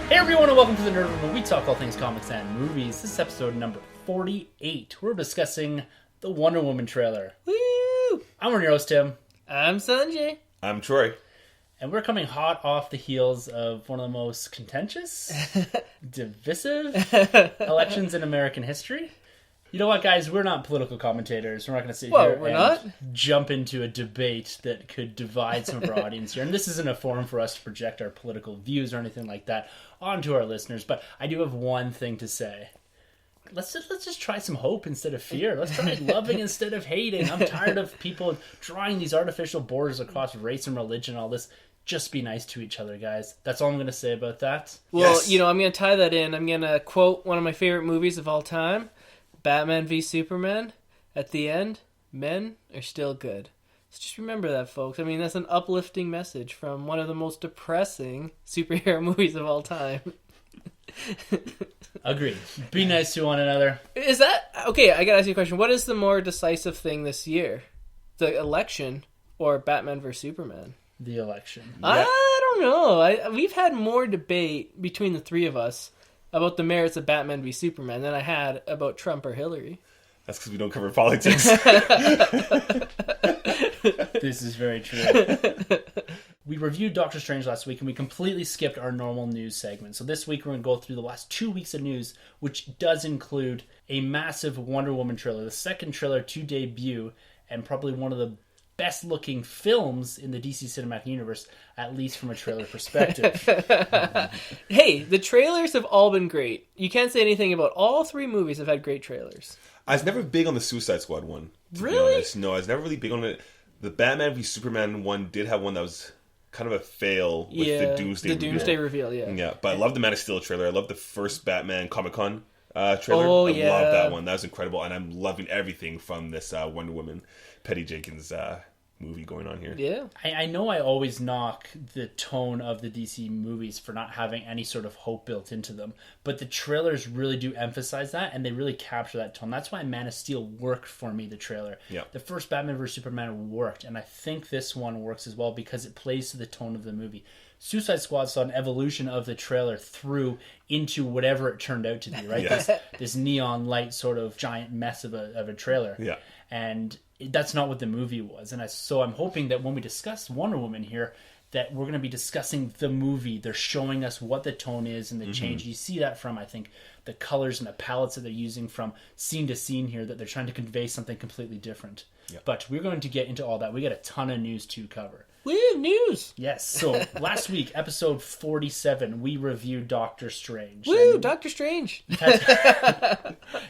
Hey everyone, and welcome to the Nerd Room, where we talk all things comics and movies. This is episode number 48. We're discussing the Wonder Woman trailer. Woo! I'm your host, Tim. I'm Sunjay. I'm Troy. And we're coming hot off the heels of one of the most contentious, divisive elections in American history. You know what, guys? We're not political commentators. We're not going to sit here and jump into a debate that could divide some of our audience here. And this isn't a forum for us to project our political views or anything like that onto our listeners. But I do have one thing to say. Let's just try some hope instead of fear. Let's try loving instead of hating. I'm tired of people drawing these artificial borders across race and religion and all this. Just be nice to each other, guys. That's all I'm going to say about that. Well, Yes. I'm going to tie that in. I'm going to quote one of my favorite movies of all time, Batman v Superman. At the end, men are still good. So just remember that, folks. I mean, that's an uplifting message from one of the most depressing superhero movies of all time. Agreed. Be nice to one another. Is that... Okay, I got to ask you a question. What is the more decisive thing this year? The election or Batman v Superman? The election. I don't know. We've had more debate between the three of us about the merits of Batman v Superman than I had about Trump or Hillary. That's because we don't cover politics. This is very true. We reviewed Doctor Strange last week and we completely skipped our normal news segment. So this week we're going to go through the last 2 weeks of news, which does include a massive Wonder Woman trailer, the second trailer to debut, and probably one of the best looking films in the DC Cinematic Universe, at least from a trailer perspective. Hey, the trailers have all been great. You can't say anything about all three movies have had great trailers. I was never big on the Suicide Squad one. Really? Be honest. No, I was never really big on it. The Batman v Superman one did have one that was kind of a fail with the Doomsday reveal. Yeah, but I love the Man of Steel trailer. I love the first Batman Comic-Con trailer. Oh, I yeah. love that one. That was incredible, and I'm loving everything from this Wonder Woman Patty Jenkins movie going on here. Yeah. I know I always knock the tone of the DC movies for not having any sort of hope built into them, but the trailers really do emphasize that, and they really capture that tone. That's why Man of Steel worked for me, the trailer. Yeah. The first Batman vs. Superman worked, and I think this one works as well because it plays to the tone of the movie. Suicide Squad saw an evolution of the trailer through into whatever it turned out to be, right? Yeah. This neon light sort of giant mess of a trailer. Yeah. And that's not what the movie was. And so I'm hoping that when we discuss Wonder Woman here, that we're going to be discussing the movie. They're showing us what the tone is and the change. You see that from, I think, the colors and the palettes that they're using from scene to scene here, that they're trying to convey something completely different. Yeah. But we're going to get into all that. We got a ton of news to cover. Woo, news! Yes, so last week, episode 47, we reviewed Doctor Strange. Woo, And Doctor Strange!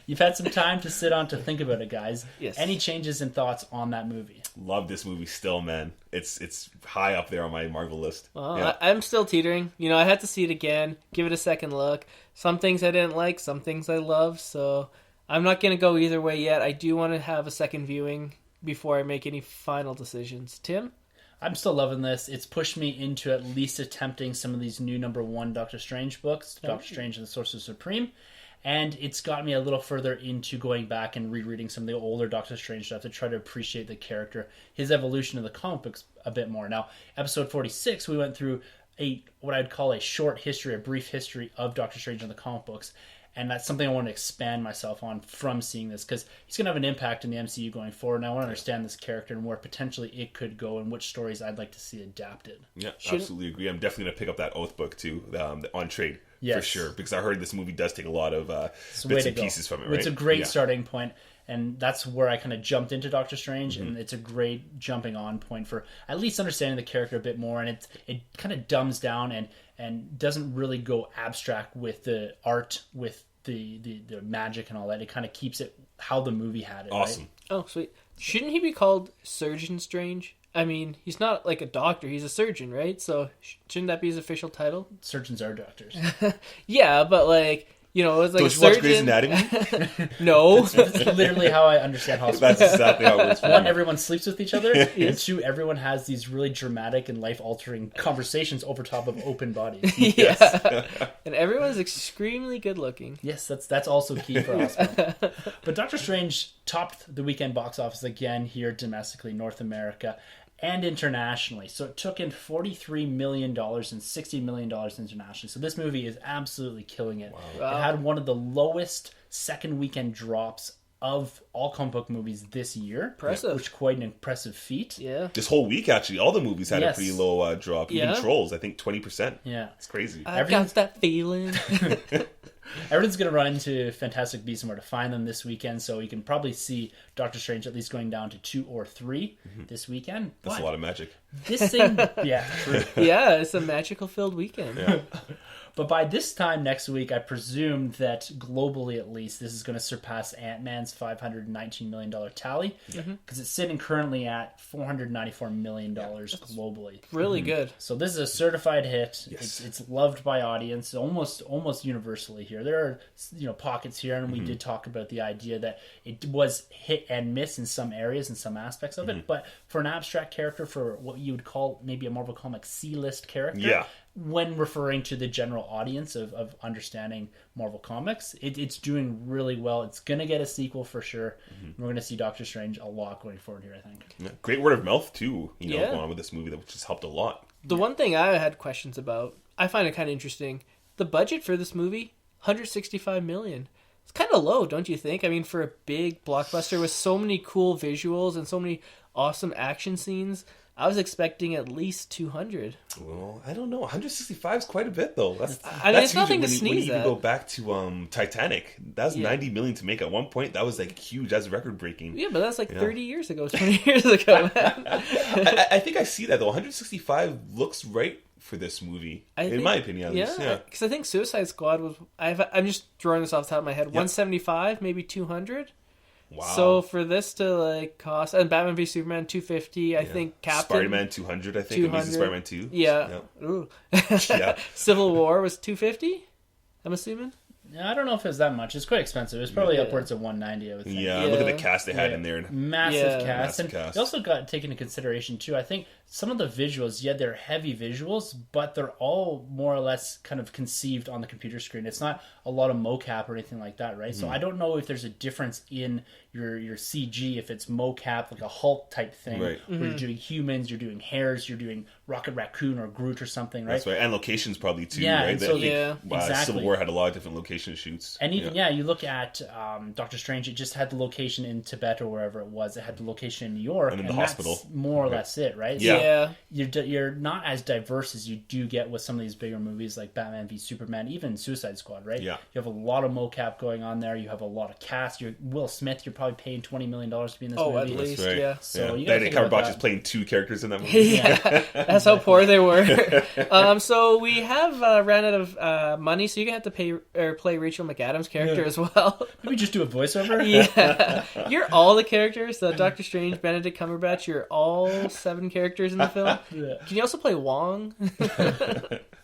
you've had some time to sit on to think about it, guys. Yes. Any changes and thoughts on that movie? Love this movie still, man. It's high up there on my Marvel list. Well, Yeah. I'm still teetering. I had to see it again, give it a second look. Some things I didn't like, some things I love, so I'm not going to go either way yet. I do want to have a second viewing before I make any final decisions. Tim? I'm still loving this. It's pushed me into at least attempting some of these new #1 Doctor Strange books, Doctor Strange and the Sorcerer Supreme, and it's got me a little further into going back and rereading some of the older Doctor Strange stuff to try to appreciate the character, his evolution in the comic books a bit more. Now, episode 46, we went through what I'd call a short history, a brief history of Doctor Strange in the comic books. And that's something I want to expand myself on from seeing this, because he's going to have an impact in the MCU going forward, and I want to understand this character and where potentially it could go and which stories I'd like to see adapted. Yeah, absolutely agree. I'm definitely going to pick up that Oath book, too, on trade, for sure, because I heard this movie does take a lot of bits and pieces from it, right? It's a great starting point, and that's where I kind of jumped into Doctor Strange, and it's a great jumping on point for at least understanding the character a bit more, and it kind of dumbs down and doesn't really go abstract with the art, with the magic and all that. It kind of keeps it how the movie had it. Awesome. Right? Oh, sweet. Shouldn't he be called Surgeon Strange? I mean, he's not like a doctor. He's a surgeon, right? So shouldn't that be his official title? Surgeons are doctors. Yeah, but like... it was like Don't a you watch surgeon. Grey's Anatomy? No. That's literally how I understand hospitals. That's exactly how it works. One, everyone sleeps with each other. And two, everyone has these really dramatic and life-altering conversations over top of open bodies. Yeah. And everyone's extremely good looking. Yes, that's also key for a hospital. But Doctor Strange topped the weekend box office again here domestically, North America. and internationally. So it took in $43 million and $60 million internationally. So this movie is absolutely killing it. Wow. It had one of the lowest second weekend drops of all comic book movies this year. Impressive. Which is quite an impressive feat. Yeah. This whole week, actually, all the movies had a pretty low drop. Even Trolls, I think 20%. Yeah. It's crazy. I've got that feeling. Everyone's going to run into Fantastic Beasts and Where to Find Them this weekend, so you can probably see Doctor Strange at least going down to 2 or 3 this weekend. That's a lot of magic. This thing, yeah, true. Yeah, it's a magical-filled weekend. Yeah. But by this time next week, I presume that globally at least, this is going to surpass Ant-Man's $519 million tally, because it's sitting currently at $494 million globally. Really good. So this is a certified hit. Yes. It's loved by audience almost universally here. There are pockets here, and we did talk about the idea that it was hit and miss in some areas and some aspects of it. But for an abstract character, for what you would call maybe a Marvel Comics C-list character, when referring to the general audience of understanding Marvel Comics, it's doing really well. It's going to get a sequel for sure. We're going to see Doctor Strange a lot going forward here, I think. Yeah. Great word of mouth, too, going on with this movie, which has helped a lot. The one thing I had questions about, I find it kind of interesting, the budget for this movie, $165 million. It's kind of low, don't you think? I mean, for a big blockbuster with so many cool visuals and so many awesome action scenes, I was expecting at least 200. Well, I don't know. 165 is quite a bit, though. That's it's nothing to sneeze at. When you go back to Titanic, that was $90 million to make at one point. That was like huge. That's record breaking. Yeah, but that's like 30 years ago, 20 years ago, man. I think I see that, though. 165 looks right for this movie, in my opinion, at least. Yeah, because I think Suicide Squad was... I'm just throwing this off the top of my head. 175, maybe 200. Wow. So for this to cost, and Batman v Superman 250, I think Captain Spider-Man 200, I think. 200. Amazing Spider-Man 2. Yeah. Ooh. Yeah. Civil War was 250. I'm assuming. I don't know if it was that much. It's quite expensive. It's probably upwards of 190, I would think. Yeah, look at the cast they had in there. Massive cast. Massive cast. They also got taken into consideration, too. I think some of the visuals, they're heavy visuals, but they're all more or less kind of conceived on the computer screen. It's not a lot of mocap or anything like that, right? So I don't know if there's a difference in your CG, if it's mocap, like a Hulk type thing, right. Where you're doing humans, you're doing hares, you're doing Rocket Raccoon or Groot or something, right? That's right. And locations probably, too, yeah, right? And so, exactly. Civil War had a lot of different location shoots. And even, you look at Doctor Strange, it just had the location in Tibet or wherever it was. It had the location in New York. And in the hospital. That's more or less it, right? Yeah. So you're not as diverse as you do get with some of these bigger movies like Batman v Superman, even Suicide Squad, right? Yeah. You have a lot of mocap going on there. You have a lot of cast. Will Smith, you're probably paying $20 million to be in this movie. Oh, at least, right. yeah. So you Benedict Cumberbatch is playing 2 characters in that movie. Yeah, that's how poor they were. So we have ran out of money, so you're going to have to play Rachel McAdams' character as well. Maybe just do a voiceover? Yeah. You're all the characters. Doctor Strange, Benedict Cumberbatch, you're all 7 characters in the film. Yeah. Can you also play Wong?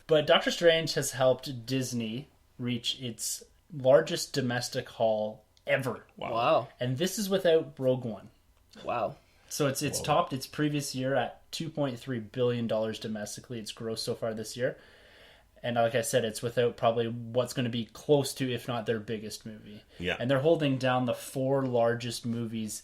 But Doctor Strange has helped Disney reach its largest domestic haul ever. Wow. And this is without Rogue One. Wow. So it's topped its previous year at $2.3 billion domestically. It's gross so far this year. And like I said, it's without probably what's going to be close to, if not their biggest movie. Yeah. And they're holding down the 4 largest movies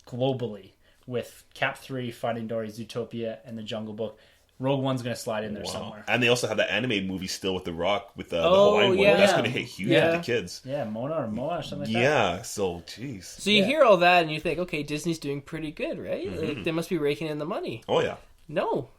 globally with Cap 3, Finding Dory, Zootopia, and The Jungle Book. Rogue One's going to slide in there somewhere. And they also have the animated movie still with The Rock, with the Hawaiian one. That's going to hit huge with the kids. Yeah, Mona or Moa or something like that. Yeah, so, jeez. So you hear all that and you think, okay, Disney's doing pretty good, right? Like, they must be raking in the money. Oh, yeah. No.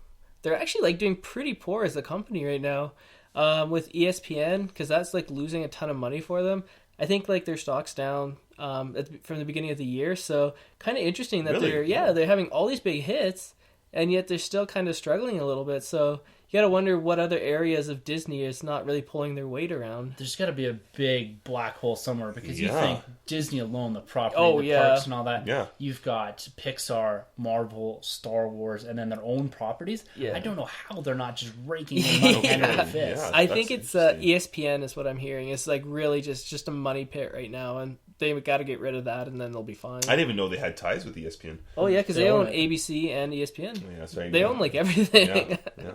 They're actually doing pretty poor as a company right now. With ESPN, because that's losing a ton of money for them. I think their stock's down from the beginning of the year. So kind of interesting that they're having all these big hits, and yet they're still kind of struggling a little bit. So you got to wonder what other areas of Disney is not really pulling their weight around. There's got to be a big black hole somewhere, because you think Disney alone, the property, the parks and all that, you've got Pixar, Marvel, Star Wars, and then their own properties. I don't know how they're not just raking in money hand over fist. I think it's ESPN is what I'm hearing. It's really just a money pit right now, and they've got to get rid of that, and then they'll be fine. I didn't even know they had ties with ESPN. Oh yeah, because they own ABC and ESPN. Yeah, that's right. They own everything. Yeah.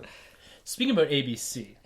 Speaking about ABC,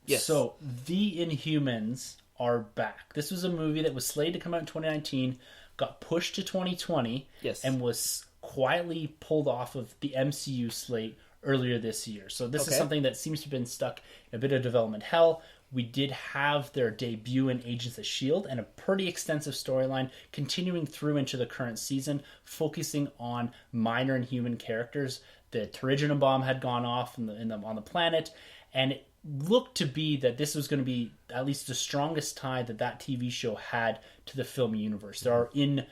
yes. So The Inhumans are back. This was a movie that was slated to come out in 2019, got pushed to 2020, yes, and was quietly pulled off of the MCU slate earlier this year. So this is something that seems to have been stuck in a bit of development hell. We did have their debut in Agents of S.H.I.E.L.D. and a pretty extensive storyline continuing through into the current season, focusing on minor Inhuman characters. The Terrigen bomb had gone off on the planet, and it looked to be that this was going to be at least the strongest tie that TV show had to the film universe. There are in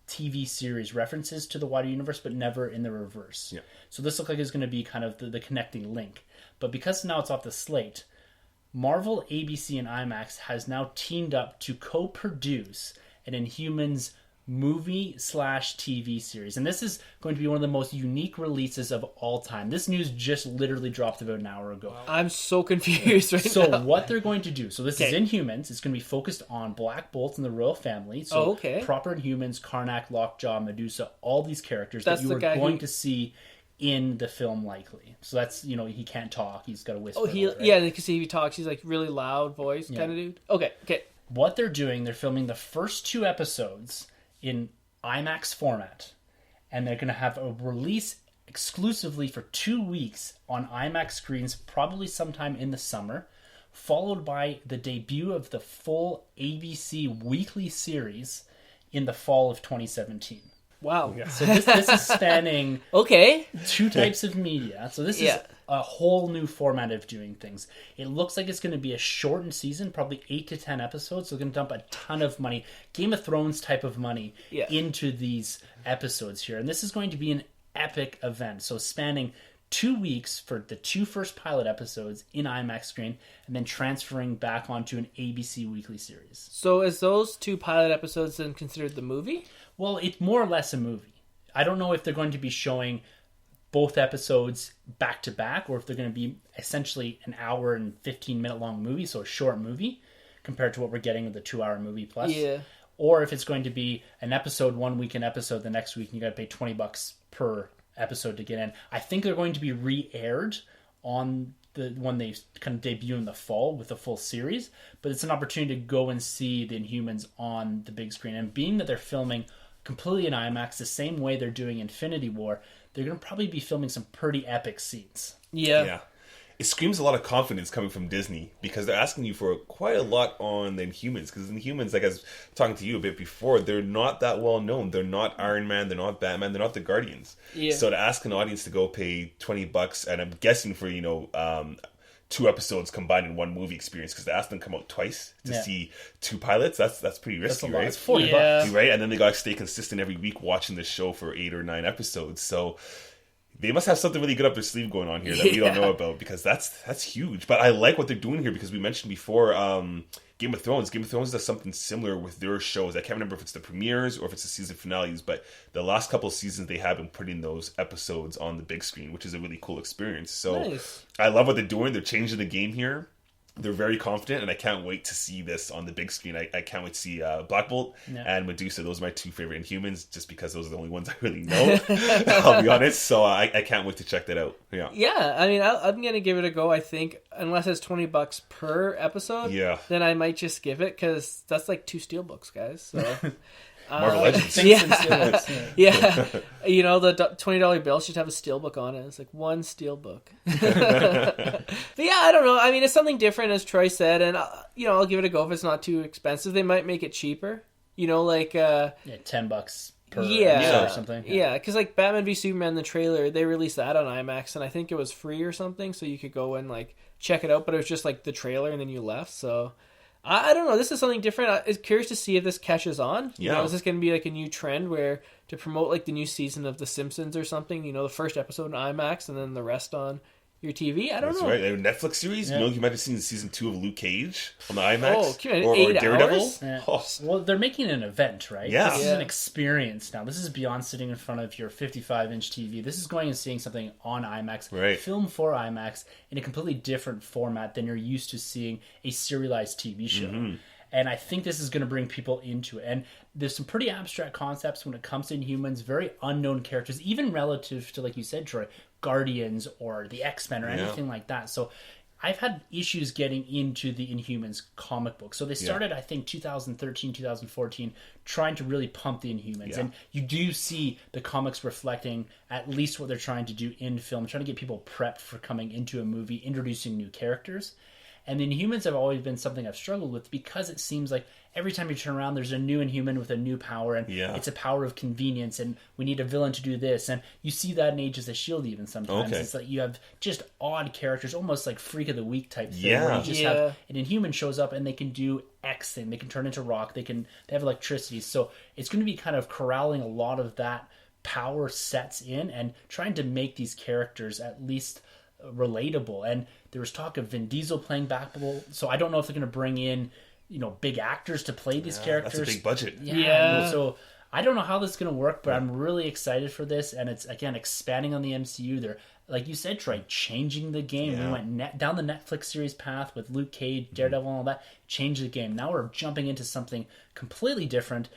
TV series references to the wider universe, but never in the reverse. Yeah. So this looked like it's going to be kind of the connecting link. But because now it's off the slate, Marvel, ABC, and IMAX has now teamed up to co-produce an Inhumans movie/TV series. And this is going to be one of the most unique releases of all time. This news just literally dropped about an hour ago. I'm so confused right now. So what they're going to do, so this is Inhumans. It's going to be focused on Black Bolt and the royal family. So proper Inhumans, Karnak, Lockjaw, Medusa, all these characters that you are going to see in the film likely. So that's, he can't talk. He's got a whisper. Yeah, you can see if he talks. He's like really loud voice kind of dude. Okay. What they're doing, they're filming the first 2 episodes in IMAX format. And they're going to have a release exclusively for 2 weeks on IMAX screens, probably sometime in the summer, followed by the debut of the full ABC weekly series in the fall of 2017. Wow. So this is spanning 2 types of media. So this is a whole new format of doing things. It looks like it's going to be a shortened season, probably 8 to 10 episodes. So they're going to dump a ton of money, Game of Thrones type of money, into these episodes here. And this is going to be an epic event. So spanning 2 weeks for the 2 first pilot episodes in IMAX screen, and then transferring back onto an ABC weekly series. So is those 2 pilot episodes then considered the movie? Well, it's more or less a movie. I don't know if they're going to be showing both episodes back to back, or if they're going to be essentially an hour and 15-minute long movie, so a short movie compared to what we're getting with the 2-hour movie plus. Yeah. Or if it's going to be an episode 1 week, an episode the next week, and you got to pay $20 per episode to get in. I think they're going to be re-aired on when they kind of debut in the fall with the full series, but it's an opportunity to go and see the Inhumans on the big screen. And being that they're filming completely in IMAX the same way they're doing Infinity War, they're going to probably be filming some pretty epic scenes. Yeah. It screams a lot of confidence coming from Disney, because they're asking you for quite a lot on the Inhumans. Because the Inhumans, like I was talking to you a bit before, they're not that well known. They're not Iron Man, they're not Batman, they're not the Guardians. Yeah. So to ask an audience to go pay $20, and I'm guessing for 2 episodes combined in one movie experience, because they asked them to come out twice to see 2 pilots. That's pretty risky, right? It's $40, right? And then they got to stay consistent every week watching the show for 8 or 9 episodes. So they must have something really good up their sleeve going on here that we don't know about, because that's huge. But I like what they're doing here, because we mentioned before Game of Thrones. Game of Thrones does something similar with their shows. I can't remember if it's the premieres or if it's the season finales, but the last couple of seasons they have been putting those episodes on the big screen, which is a really cool experience. So I love what they're doing. They're changing the game here. They're very confident, and I can't wait to see this on the big screen. I can't wait to see Black Bolt and Medusa. Those are my 2 favorite Inhumans, just because those are the only ones I really know. I'll be honest. So I can't wait to check that out. Yeah. I mean, I'm going to give it a go, I think. Unless it's $20 per episode, then I might just give it, because that's like 2 steelbooks, guys. So... Marvel Legends. The $20 bill should have a steelbook on it. It's like 1 steelbook. But I don't know. I mean, it's something different, as Troy said, and I'll give it a go if it's not too expensive. They might make it cheaper. $10 per episode or something. Yeah, because like Batman v Superman, the trailer, they released that on IMAX, and I think it was free or something, so you could go and like check it out. But it was just like the trailer, and then you left. So. I don't know. This is something different. I'm curious to see if this catches on. Is this going to be like a new trend where to promote like the new season of The Simpsons or something? The first episode on IMAX and then the rest on your TV? I don't know. That's right. A Netflix series? Yeah. You might have seen season 2 of Luke Cage on the IMAX. Or 8 Daredevil. Hours? Yeah. Well, they're making an event, right? Yeah. This is an experience now. This is beyond sitting in front of your 55-inch TV. This is going and seeing something on IMAX, filmed for IMAX, in a completely different format than you're used to seeing a serialized TV show. Mm-hmm. And I think this is going to bring people into it. And there's some pretty abstract concepts when it comes to Inhumans, very unknown characters, even relative to, like you said, Troy, Guardians or the X-Men or anything like that. So I've had issues getting into the Inhumans comic book. So they started, I think, 2013, 2014, trying to really pump the Inhumans. And you do see the comics reflecting at least what they're trying to do in film, trying to get people prepped for coming into a movie, introducing new characters. And the Inhumans have always been something I've struggled with because it seems like every time you turn around, there's a new Inhuman with a new power, and it's a power of convenience, and we need a villain to do this. And you see that in Agents of S.H.I.E.L.D. even sometimes. It's like you have just odd characters, almost like Freak of the Week type thing, where you just have an Inhuman shows up and they can do X thing. They can turn into rock. They have electricity. So it's going to be kind of corralling a lot of that power sets in and trying to make these characters at least relatable. And there was talk of Vin Diesel playing Backable, so I don't know if they're going to bring in, big actors to play these characters. That's a big budget. So I don't know how this is going to work, but I'm really excited for this, and it's, again, expanding on the MCU. They're, like you said, Troy, changing the game. We went down the Netflix series path with Luke Cage, Daredevil, and all that. Change the game. Now we're jumping into something completely different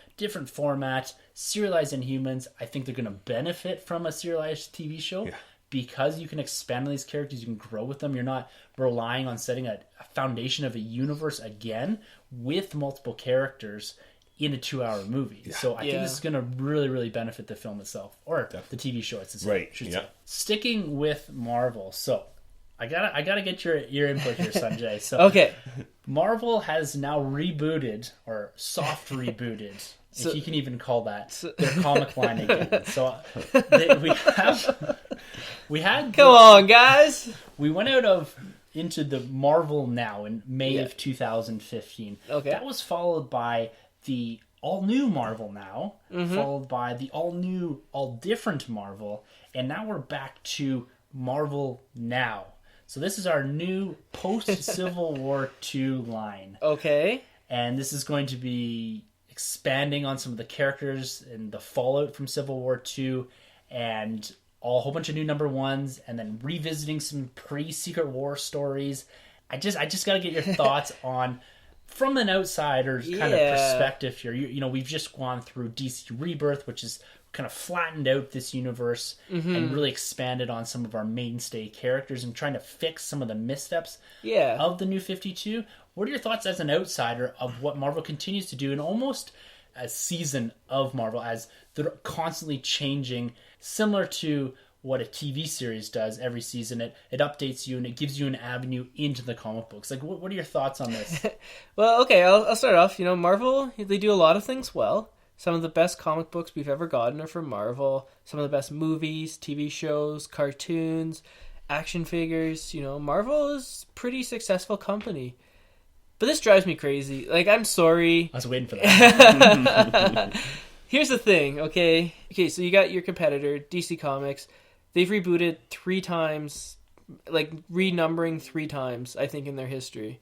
format, serialized Inhumans. I think they're going to benefit from a serialized TV show. Because you can expand on these characters, you can grow with them. You're not relying on setting a foundation of a universe again with multiple characters in a 2-hour movie. So I think this is going to really, really benefit the film itself, or the TV show itself. Right. Sticking with Marvel, so I gotta get your input here, Sunjay. So okay, Marvel has now rebooted, or soft rebooted. If you can even call that their comic line again. So we had come on, guys. We went out into the Marvel Now in May of 2015. Okay, that was followed by the all new Marvel Now, followed by the all new, all different Marvel, and now we're back to Marvel Now. So this is our new post Civil War II line. Okay, and this is going to be expanding on some of the characters and the fallout from Civil War II, and a whole bunch of new number ones, and then revisiting some pre-Secret War stories. I just got to get your thoughts on, from an outsider's kind of perspective here. We've just gone through DC Rebirth, which is kind of flattened out this universe and really expanded on some of our mainstay characters and trying to fix some of the missteps of the New 52. What are your thoughts as an outsider of what Marvel continues to do in almost a season of Marvel, as they're constantly changing, similar to what a TV series does every season? It updates you and it gives you an avenue into the comic books. Like, what are your thoughts on this? Well, okay, I'll start off. Marvel, they do a lot of things well. Some of the best comic books we've ever gotten are from Marvel. Some of the best movies, TV shows, cartoons, action figures. Marvel is a pretty successful company. But this drives me crazy. Like, I'm sorry. I was waiting for that. Here's the thing, okay? Okay, so you got your competitor, DC Comics. They've rebooted 3 times, like, renumbering 3 times, I think, in their history.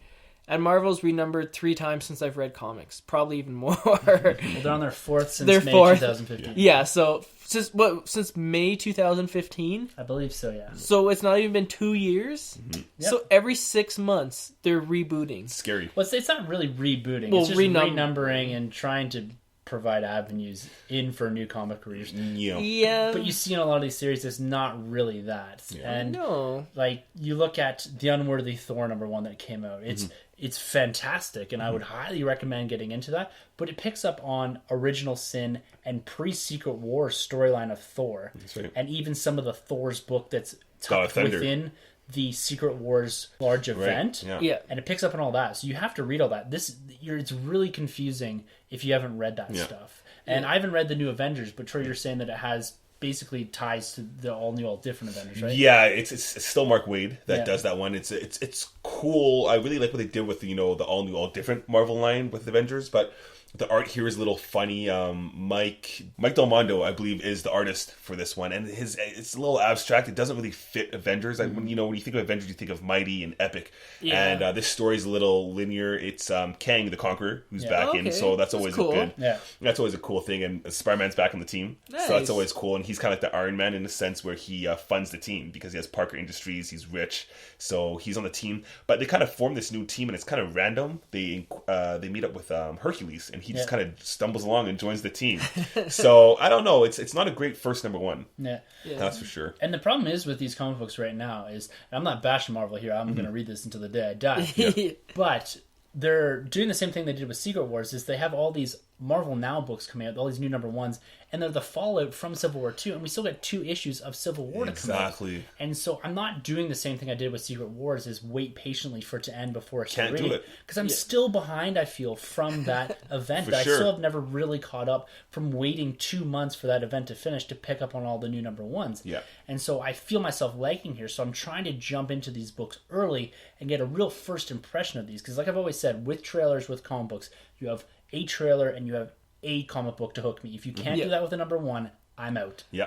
And Marvel's renumbered 3 times since I've read comics. Probably even more. Well, they're on their 4th since May 2015. Yeah, so since May 2015? I believe so, yeah. So it's not even been 2 years? Mm-hmm. Yep. So every 6 months, they're rebooting. Scary. Well, it's not really rebooting. It's just renumbering and trying to provide avenues in for new comic careers. Yeah. But you see in a lot of these series, it's not really that. Yeah. And like, you look at The Unworthy Thor #1 that came out. It's fantastic, and I would highly recommend getting into that. But it picks up on Original Sin and pre-Secret War storyline of Thor. Right. And even some of the Thor's book that's tucked within the Secret Wars large event. Right. Yeah. And it picks up on all that. So you have to read all that. It's really confusing if you haven't read that stuff. And I haven't read the new Avengers, but Troy, you're saying that it has basically ties to the all new, all different Avengers, right? Yeah, it's still Mark Waid that does that one. It's cool. I really like what they did with the all new, all different Marvel line with Avengers, but the art here is a little funny. Mike Del Mondo, I believe, is the artist for this one, and it's a little abstract. It doesn't really fit Avengers. When you think of Avengers, you think of mighty and epic. Yeah. And this story is a little linear. It's Kang the Conqueror who's back in, so that's always cool. That's always a cool thing. And Spider-Man's back on the team, so that's always cool. And he's kind of like the Iron Man in a sense where he funds the team because he has Parker Industries, he's rich, so he's on the team. But they kind of form this new team, and it's kind of random. They meet up with Hercules, and he just kind of stumbles along and joins the team. So I don't know. It's not a great first number one. Yeah. That's for sure. And the problem is with these comic books right now is, and I'm not bashing Marvel here. I'm going to read this until the day I die. But they're doing the same thing they did with Secret Wars. Is they have all these Marvel Now books coming out, all these new number ones, and they're the fallout from Civil War 2, and we still get 2 issues of Civil War to come out. Exactly. And so I'm not doing the same thing I did with Secret Wars, is wait patiently for it to end before I Can't do it. because I'm still behind, I feel, from that event. For that sure. I still have never really caught up from waiting 2 months for that event to finish to pick up on all the new number ones. Yeah. And so I feel myself lagging here, so I'm trying to jump into these books early and get a real first impression of these. Because like I've always said, with trailers, with comic books, you have a trailer and you have a comic book to hook me. If you can't do that with a number one, I'm out. Yeah.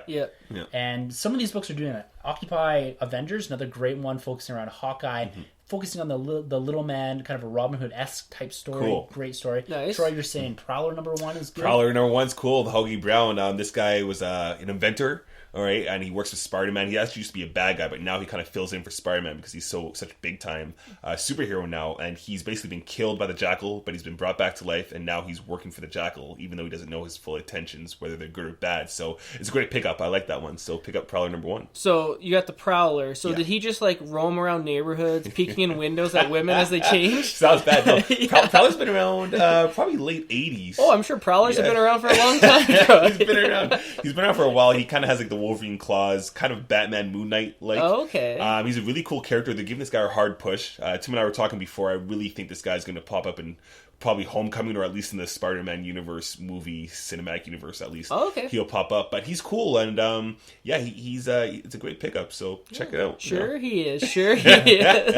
And some of these books are doing that. Occupy Avengers, another great one, focusing around Hawkeye, focusing on the little man, kind of a Robin Hood-esque type story. Cool. Great story. Nice. Troy, you're saying Prowler number one is good? Prowler number one's cool. The Hoagie Brown. This guy was an inventor. All right, and he works with Spider-Man. He actually used to be a bad guy, but now he kind of fills in for Spider-Man because he's such a big time superhero now. And he's basically been killed by the Jackal, but he's been brought back to life, and now he's working for the Jackal, even though he doesn't know his full intentions, whether they're good or bad. So it's a great pickup. I like that one. So pick up Prowler number one. So you got the Prowler. So did he just like roam around neighborhoods, peeking in windows at women as they change? Sounds bad. No, Prowler's been around probably late 80s. Oh, I'm sure Prowlers have been around for a long time. He's been around. He's been around for a while. He kind of has like the Wolverine claws, kind of Batman Moon Knight like. Oh, okay. He's a really cool character. They're giving this guy a hard push. Tim and I were talking before. I really think this guy's going to pop up in probably Homecoming, or at least in the Spider-Man universe movie, cinematic universe at least. Oh, okay. He'll pop up, but he's cool, and he's it's a great pickup. So check it out. Sure he is. Sure he is.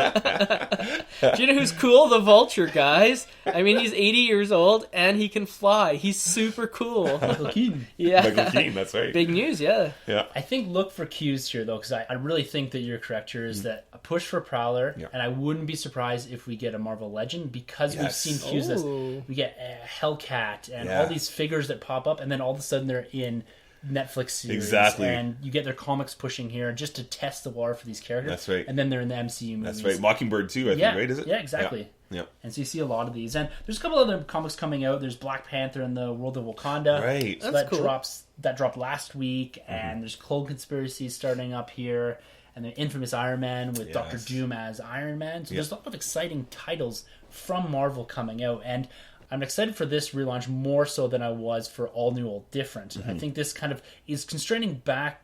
Do you know who's cool? The Vulture, guys. I mean, he's 80 years old and he can fly. He's super cool. Michael Keaton. Yeah. Michael Keaton, that's right. Big news, yeah. Yeah. I think look for cues here, though, because I really think that you're correct here, is that a push for Prowler, and I wouldn't be surprised if we get a Marvel Legend, because we've seen cues that we get Hellcat and all these figures that pop up, and then all of a sudden they're in Netflix series. Exactly. And you get their comics pushing here just to test the water for these characters. That's right. And then they're in the MCU movies. That's right. Mockingbird too, I think, right? Is it? Yeah, exactly. Yeah. And so you see a lot of these. And there's a couple other comics coming out. There's Black Panther in the World of Wakanda. Right. So That's that cool. dropped last week. And there's Clone Conspiracy starting up here. And the infamous Iron Man with Doctor Doom as Iron Man. So there's a lot of exciting titles from Marvel coming out. And I'm excited for this relaunch more so than I was for All New, All Different. I think this kind of is constraining back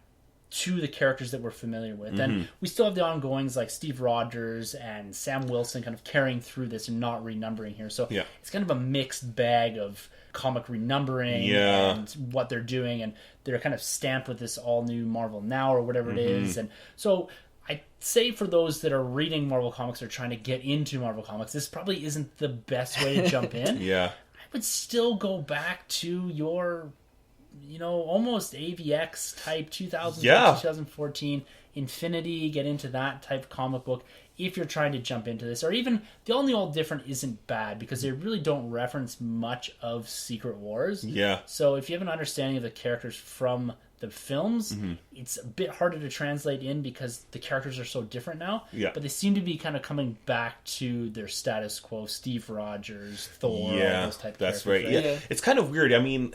to the characters that we're familiar with. And we still have the ongoings like Steve Rogers and Sam Wilson kind of carrying through this and not renumbering here. So it's kind of a mixed bag of comic renumbering and what they're doing. And they're kind of stamped with this all new Marvel Now or whatever it is. And so I'd say for those that are reading Marvel Comics or trying to get into Marvel Comics, this probably isn't the best way to jump in. I would still go back to your, almost AVX type 2014 Infinity, get into that type of comic book if you're trying to jump into this. Or even the All New, All Different isn't bad because they really don't reference much of Secret Wars. So if you have an understanding of the characters from the films, it's a bit harder to translate in because the characters are so different now. But they seem to be kind of coming back to their status quo. Steve Rogers, Thor, all those type of characters. Right. Yeah. It's kind of weird. I mean,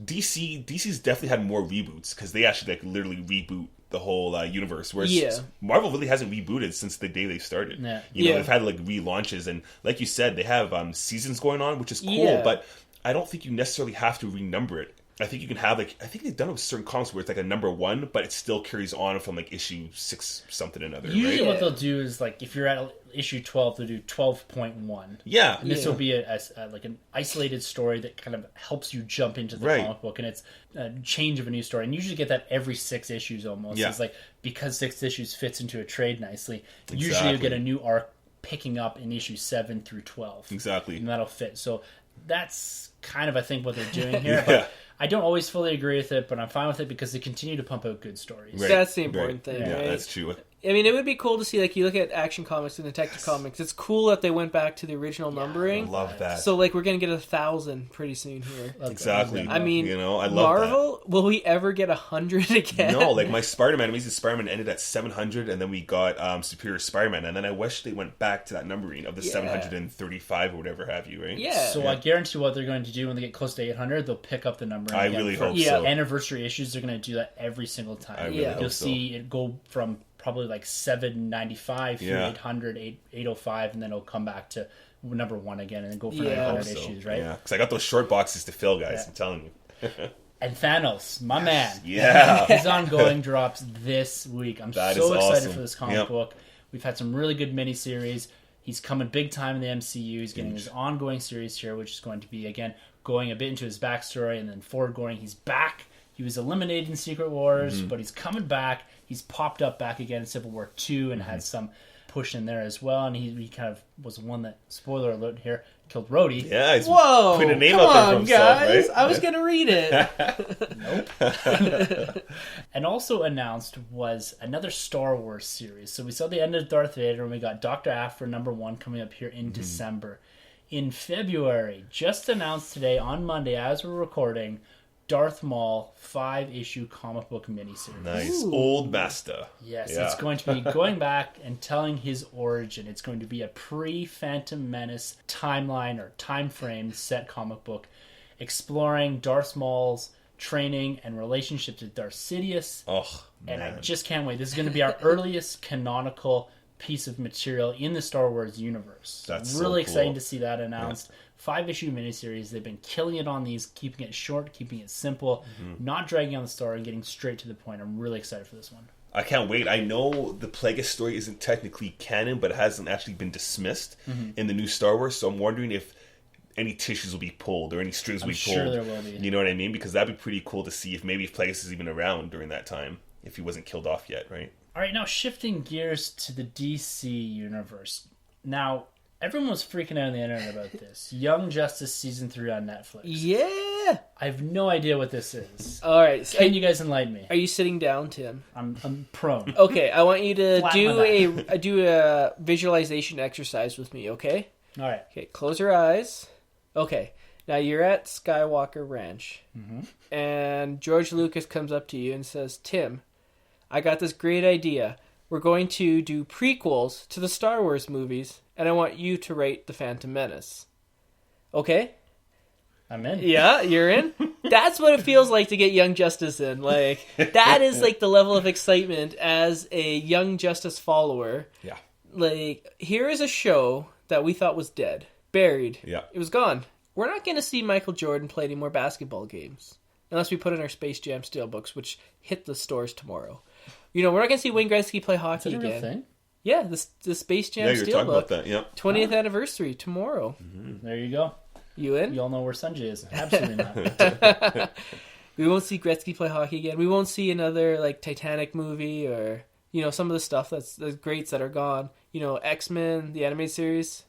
DC's definitely had more reboots because they actually literally reboot the whole universe, whereas Marvel really hasn't rebooted since the day they started. They've had relaunches, and like you said, they have seasons going on, which is cool, but I don't think you necessarily have to renumber it. I think you can have I think they've done it with certain comics where it's like a number one, but it still carries on from issue 6 something another. Usually what they'll do is if you're at issue 12, they'll do 12.1. And this will be an isolated story that kind of helps you jump into the comic book, and it's a change of a new story. And you usually get that every 6 issues almost. It's because 6 issues fits into a trade nicely. Usually you get a new arc picking up in issue 7 through 12. And that'll fit. So that's kind of, I think, what they're doing here. But I don't always fully agree with it, but I'm fine with it because they continue to pump out good stories. That's the important thing. That's true. I mean, it would be cool to see, like, you look at Action Comics and Detective Comics. It's cool that they went back to the original numbering. I love that. So, like, we're going to get 1,000 pretty soon here. Exactly. I mean, you know, I love Marvel, will we ever get 100 again? No, like my Spider-Man, Amazing Spider-Man ended at 700, and then we got Superior Spider-Man, and then I wish they went back to that numbering of the 735 or whatever have you, right? Yeah. So I guarantee what they're going to do when they get close to 800, they'll pick up the number. I again really for hope so. Anniversary issues, they're going to do that every single time. I really hope You'll so. see it go from probably like 795 through 800, 805, and then it'll come back to number 1 again, and then go for 900 issues, right? Yeah, because I got those short boxes to fill, guys. I'm telling you. And Thanos, my man. Yeah. His ongoing drops this week. I'm That so is excited awesome. for this comic book. We've had some really good miniseries. He's coming big time in the MCU. He's getting his ongoing series here, which is going to be, again, going a bit into his backstory and then forward going. He's back. He was eliminated in Secret Wars, but he's coming back. He's popped up back again in Civil War 2 and had some push in there as well. And he kind of was the one that, spoiler alert here, killed Rhodey. Yeah, he's Whoa! putting a name Come out there on, for himself, guys! right? I was going to read it. Nope. And also announced was another Star Wars series. So we saw the end of Darth Vader, and we got Dr. Aphra #1 coming up here in December. In February, just announced today on Monday as we're recording, Darth Maul 5-issue comic book miniseries. Nice. Old master. Yes, Yeah. it's going to be going back and telling his origin. It's going to be a pre-Phantom Menace timeline or time frame set comic book exploring Darth Maul's training and relationships with Darth Sidious. Oh, and man. I just can't wait. This is going to be our earliest canonical piece of material in the Star Wars universe. That's really so exciting cool. to see that announced. 5-issue miniseries. They've been killing it on these, keeping it short, keeping it simple, not dragging on the story, and getting straight to the point. I'm really excited for this one. I can't wait. I know the Plagueis story isn't technically canon, but it hasn't actually been dismissed in the new Star Wars, so I'm wondering if any tissues will be pulled or any strings will be pulled. Sure there will be. You know what I mean? Because that'd be pretty cool to see if Plagueis is even around during that time, if he wasn't killed off yet, right? All right, now shifting gears to the DC universe. Now, everyone was freaking out on the internet about this. Young Justice Season 3 on Netflix. Yeah! I have no idea what this is. All right. So Can you guys enlighten me? are you sitting down, Tim? I'm prone. Okay, I want you to Flat my do a visualization exercise with me, okay? All right. Okay, close your eyes. Okay, now you're at Skywalker Ranch, and George Lucas comes up to you and says, Tim, I got this great idea. We're going to do prequels to the Star Wars movies, and I want you to write The Phantom Menace. Okay? I'm in. Yeah, you're in? That's what it feels like to get Young Justice in. Like, that is like the level of excitement as a Young Justice follower. Yeah. Like, here is a show that we thought was dead, buried. Yeah. It was gone. We're not going to see Michael Jordan play any more basketball games. Unless we put in our Space Jam steelbooks, which hit the stores tomorrow. You know, we're not going to see Wayne Gretzky play hockey Is that a real again. thing? Yeah, the Space Jam Yeah, you're talking about steelbook. that, yeah. 20th anniversary tomorrow. There you go. You in? You all know where Sunjay is. Absolutely not. We won't see Gretzky play hockey again. We won't see another, like, Titanic movie or, you know, some of the stuff that's the greats that are gone. You know, X-Men, the animated series.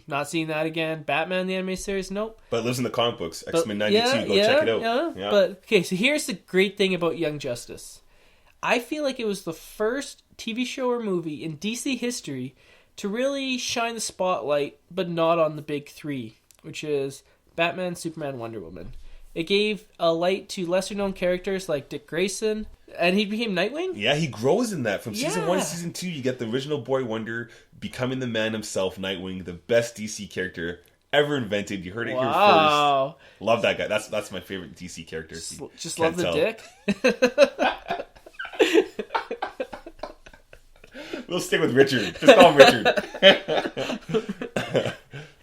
Not seeing that again. Batman, the animated series. Nope. But it lives in the comic books. But- X-Men 92, go check it out. Yeah. But, okay, so here's the great thing about Young Justice. I feel like it was the first TV show or movie in DC history to really shine the spotlight, but not on the big three, which is Batman, Superman, Wonder Woman. It gave a light to lesser-known characters like Dick Grayson, and he became Nightwing? Yeah, he grows in that. From season 1 Yeah. to season 2, you get the original Boy Wonder becoming the man himself, Nightwing, the best DC character ever invented. You heard it here Wow. first. Love that guy. That's my favorite DC character. Just Can't love the tell. dick. We'll stick with Richard. Just call him Richard.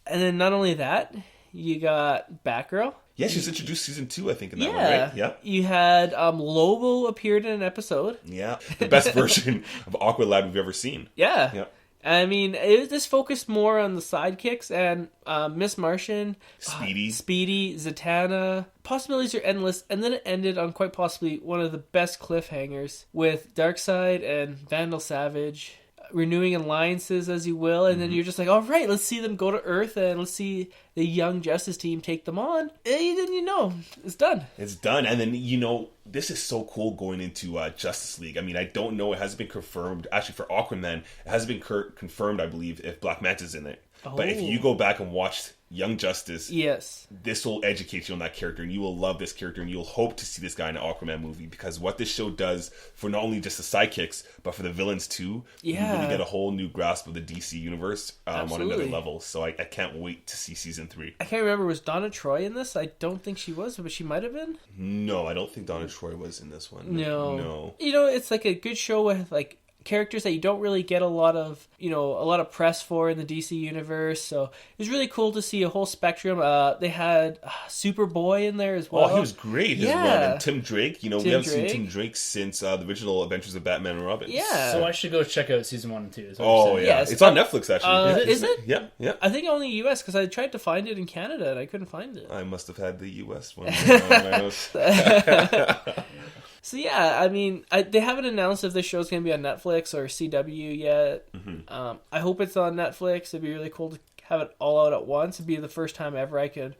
And then not only that, you got Batgirl. Yeah, she was introduced season 2, I think, in that Yeah. one, right? Yeah. You had Lobo appeared in an episode. Yeah. The best version of Aqualad we've ever seen. Yeah. Yeah. I mean, this focused more on the sidekicks and Miss Martian, Speedy. Zatanna. Possibilities are endless, and then it ended on quite possibly one of the best cliffhangers with Darkseid and Vandal Savage. renewing alliances as you will, and then you're just like, all right, let's see them go to Earth and let's see the Young Justice team take them on. And then it's done. It's done. And then, this is so cool going into Justice League. I mean, I don't know. It hasn't been confirmed. Actually, for Aquaman, it hasn't been confirmed, I believe, if Black Manta's in it. Oh. But if you go back and watch Young Justice, yes, this will educate you on that character, and you will love this character, and you'll hope to see this guy in an Aquaman movie, because what this show does for not only just the sidekicks, but for the villains too, you really get a whole new grasp of the DC universe on another level. So I can't wait to see season 3. I can't remember, was Donna Troy in this? I don't think she was, but she might have been. No, I don't think Donna Troy was in this one. No. It's like a good show with like characters that you don't really get a lot of press for in the DC universe. So it was really cool to see a whole spectrum. They had Superboy in there as well. Oh, he was great as well. And Tim Drake. We haven't seen Tim Drake since the original Adventures of Batman and Robin. Yeah. So I should go check out season 1 and 2. Oh, yeah. Yes. It's on Netflix, actually. Is it? Yeah. I think only US, because I tried to find it in Canada and I couldn't find it. I must have had the US one. So yeah, I mean, they haven't announced if this show's going to be on Netflix or CW yet. Mm-hmm. I hope it's on Netflix. It'd be really cool to have it all out at once. It'd be the first time ever I could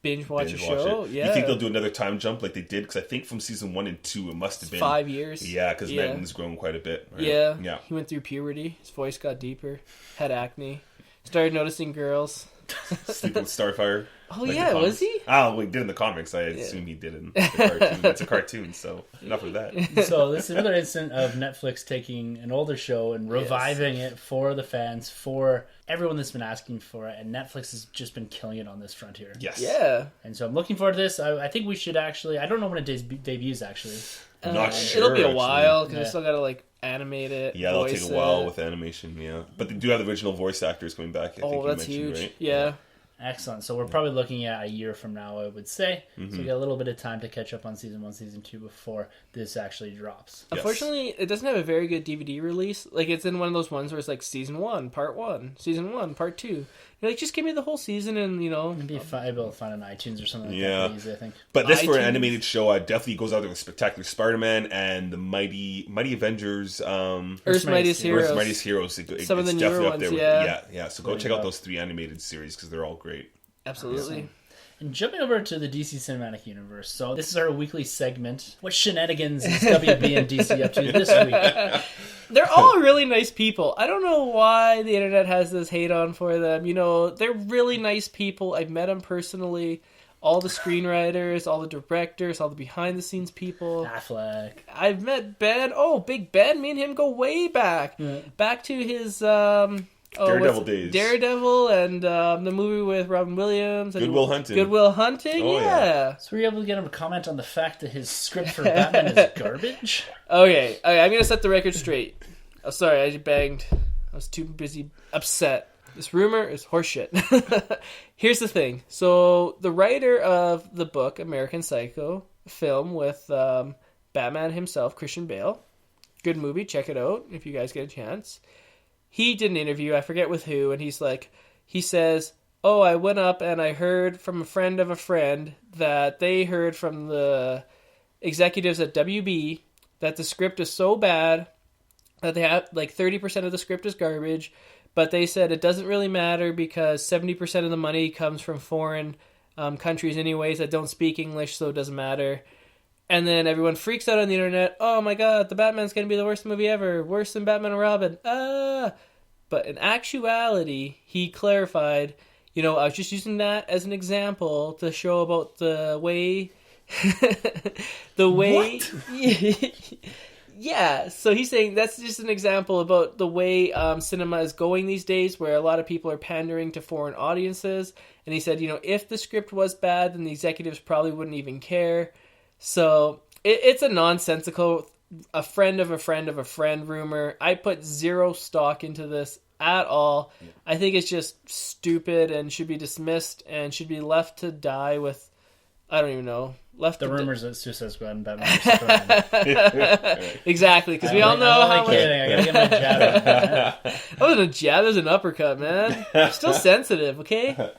binge watch a show. Yeah. You think they'll do another time jump like they did? Because I think from season 1 and 2 it must have been 5 years. Yeah, because Menton's grown quite a bit. Right? Yeah. He went through puberty. His voice got deeper. Had acne. Started noticing girls. Sleeping with Starfire. Oh, like yeah, was he? Oh, he did in the comics. I assume he did in the cartoon. It's a cartoon, so enough of that. So this is another instance of Netflix taking an older show and reviving it for the fans, for everyone that's been asking for it, and Netflix has just been killing it on this frontier. Yes. Yeah. And so I'm looking forward to this. I think we should actually... I don't know when it debuts, actually. I'm not sure. It'll be a while, because I still got to, animate it. Yeah, it'll take a while with animation, But they do have the original voice actors coming back, I think that's huge. Right? Yeah. Excellent. So we're probably looking at a year from now, I would say. Mm-hmm. So we got a little bit of time to catch up on season 1, season 2 before this actually drops. Yes. Unfortunately, it doesn't have a very good DVD release. Like, it's in one of those ones where it's like season 1, part 1, season 1, part 2. You're like, just give me the whole season and, It'd be able to find on iTunes or something like that easy, I think. But this, for an animated show, definitely goes out there with Spectacular Spider-Man and the Mighty Avengers. Earth's Mightiest Heroes. Earth's Mightiest Heroes. Some of the newer ones, yeah. So go check out those 3 animated series, because they're all great. Absolutely. And jumping over to the DC Cinematic Universe. So this is our weekly segment. What shenanigans is WB and DC up to this week? They're all really nice people. I don't know why the internet has this hate on for them. They're really nice people. I've met them personally. All the screenwriters, all the directors, all the behind-the-scenes people. Affleck. I've met Ben. Oh, Big Ben. Me and him go way back. Yeah. Back to his... Daredevil days. Daredevil and the movie with Robin Williams. And Good Will Hunting. Yeah. So were you able to get him to comment on the fact that his script for Batman is garbage? Okay, I'm going to set the record straight. Oh, sorry, I banged. I was too busy upset. This rumor is horseshit. Here's the thing. So the writer of the book, American Psycho, film with Batman himself, Christian Bale. Good movie. Check it out if you guys get a chance. He did an interview, I forget with who, and he says, oh, I went up and I heard from a friend of a friend that they heard from the executives at WB that the script is so bad that they have, 30% of the script is garbage, but they said it doesn't really matter because 70% of the money comes from foreign countries anyways that don't speak English, so it doesn't matter. And then everyone freaks out on the internet. Oh my god, the Batman's going to be the worst movie ever. Worse than Batman and Robin. But in actuality, he clarified, I was just using that as an example to show about the way... What? Yeah, so he's saying that's just an example about the way cinema is going these days, where a lot of people are pandering to foreign audiences. And he said, if the script was bad, then the executives probably wouldn't even care. So it's a nonsensical, a friend of a friend of a friend rumor. I put zero stock into this at all. Yeah. I think it's just stupid and should be dismissed and should be left to die with, I don't even know. The rumors that Suicide Squad and Batman. Exactly, because we all know how much... I gotta get my jab out. That wasn't a jab, that was an uppercut, man. Still sensitive, okay?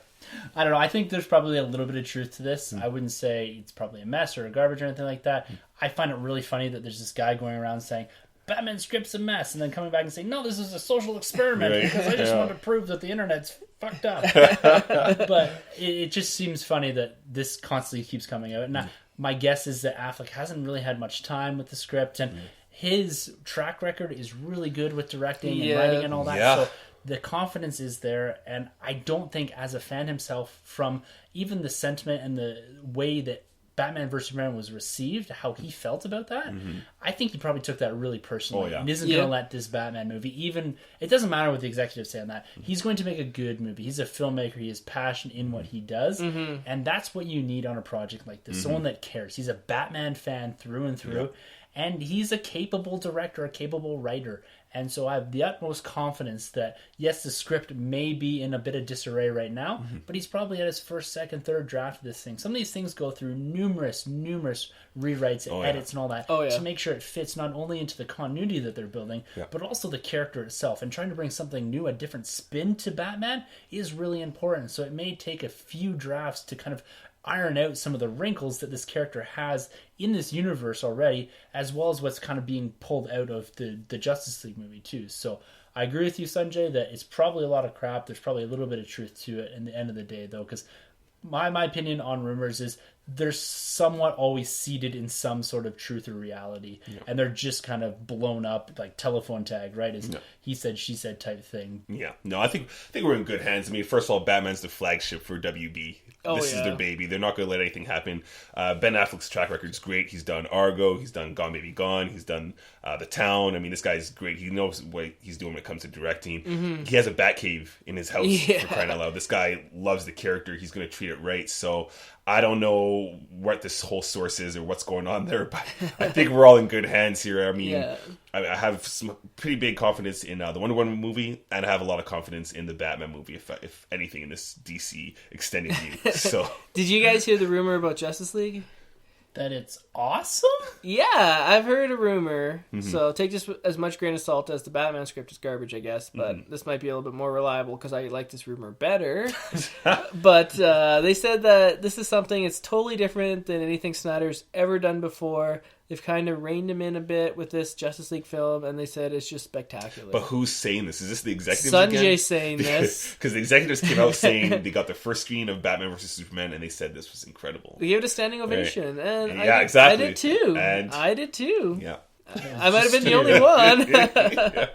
I don't know. I think there's probably a little bit of truth to this. I wouldn't say it's probably a mess or a garbage or anything like that. I find it really funny that there's this guy going around saying, Batman script's a mess, and then coming back and saying, no, this is a social experiment Right. because I just want to prove that the internet's fucked up. But it just seems funny that this constantly keeps coming out. Now, my guess is that Affleck hasn't really had much time with the script, and his track record is really good with directing and writing and all that. Yeah. So the confidence is there, and I don't think as a fan himself, from even the sentiment and the way that Batman vs. Superman was received, how he felt about that, I think he probably took that really personally. Oh, yeah. And isn't going to let this Batman movie, even, it doesn't matter what the executives say on that, he's going to make a good movie. He's a filmmaker, he has passion in what he does, and that's what you need on a project like this. Someone that cares. He's a Batman fan through and through, and he's a capable director, a capable writer. And so I have the utmost confidence that, yes, the script may be in a bit of disarray right now, but he's probably at his first, second, third draft of this thing. Some of these things go through numerous rewrites and edits and all that to make sure it fits not only into the continuity that they're building, but also the character itself. And trying to bring something new, a different spin to Batman is really important. So it may take a few drafts to kind of iron out some of the wrinkles that this character has in this universe already, as well as what's kind of being pulled out of the Justice League movie too. So I agree with you, Sunjay, that it's probably a lot of crap. There's probably a little bit of truth to it in the end of the day, though, because my opinion on rumors is they're somewhat always seated in some sort of truth or reality, and they're just kind of blown up like telephone tag, right? It's he said, she said type thing. Yeah, no, I think we're in good hands. I mean, first of all, Batman's the flagship for WB. This is their baby. They're not going to let anything happen. Ben Affleck's track record is great. He's done Argo. He's done Gone Baby Gone. He's done The Town. I mean, this guy's great. He knows what he's doing when it comes to directing. He has a Batcave in his house, for crying out loud. This guy loves the character. He's going to treat it right. So I don't know what this whole source is or what's going on there, but I think we're all in good hands here. I mean, I have some pretty big confidence in the Wonder Woman movie, and I have a lot of confidence in the Batman movie, if anything, in this DC extended view. So, did you guys hear the rumor about Justice League? That it's awesome? Yeah, I've heard a rumor. So take this as much grain of salt as the Batman script is garbage, I guess. But this might be a little bit more reliable because I like this rumor better. But they said that this is something that's totally different than anything Snyder's ever done before. They've kind of reined him in a bit with this Justice League film, and they said it's just spectacular. But who's saying this? Is this the executives Sunjay again? saying this. Because the executives came out saying they got the first screen of Batman vs. Superman, and they said this was incredible. They gave it a standing ovation. Right. And exactly. I did too. And I did too. Yeah. I might have been the only one.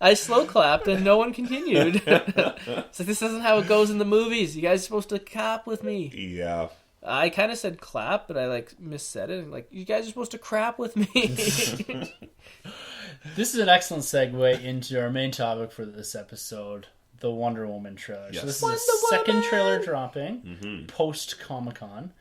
I slow clapped and no one continued. It's like, this isn't how it goes in the movies. You guys are supposed to clap with me. Yeah. I kind of said clap, but I missaid it. Like, you guys are supposed to crap with me. This is an excellent segue into our main topic for this episode, the Wonder Woman trailer. Yes. So this is the second trailer dropping post Comic-Con,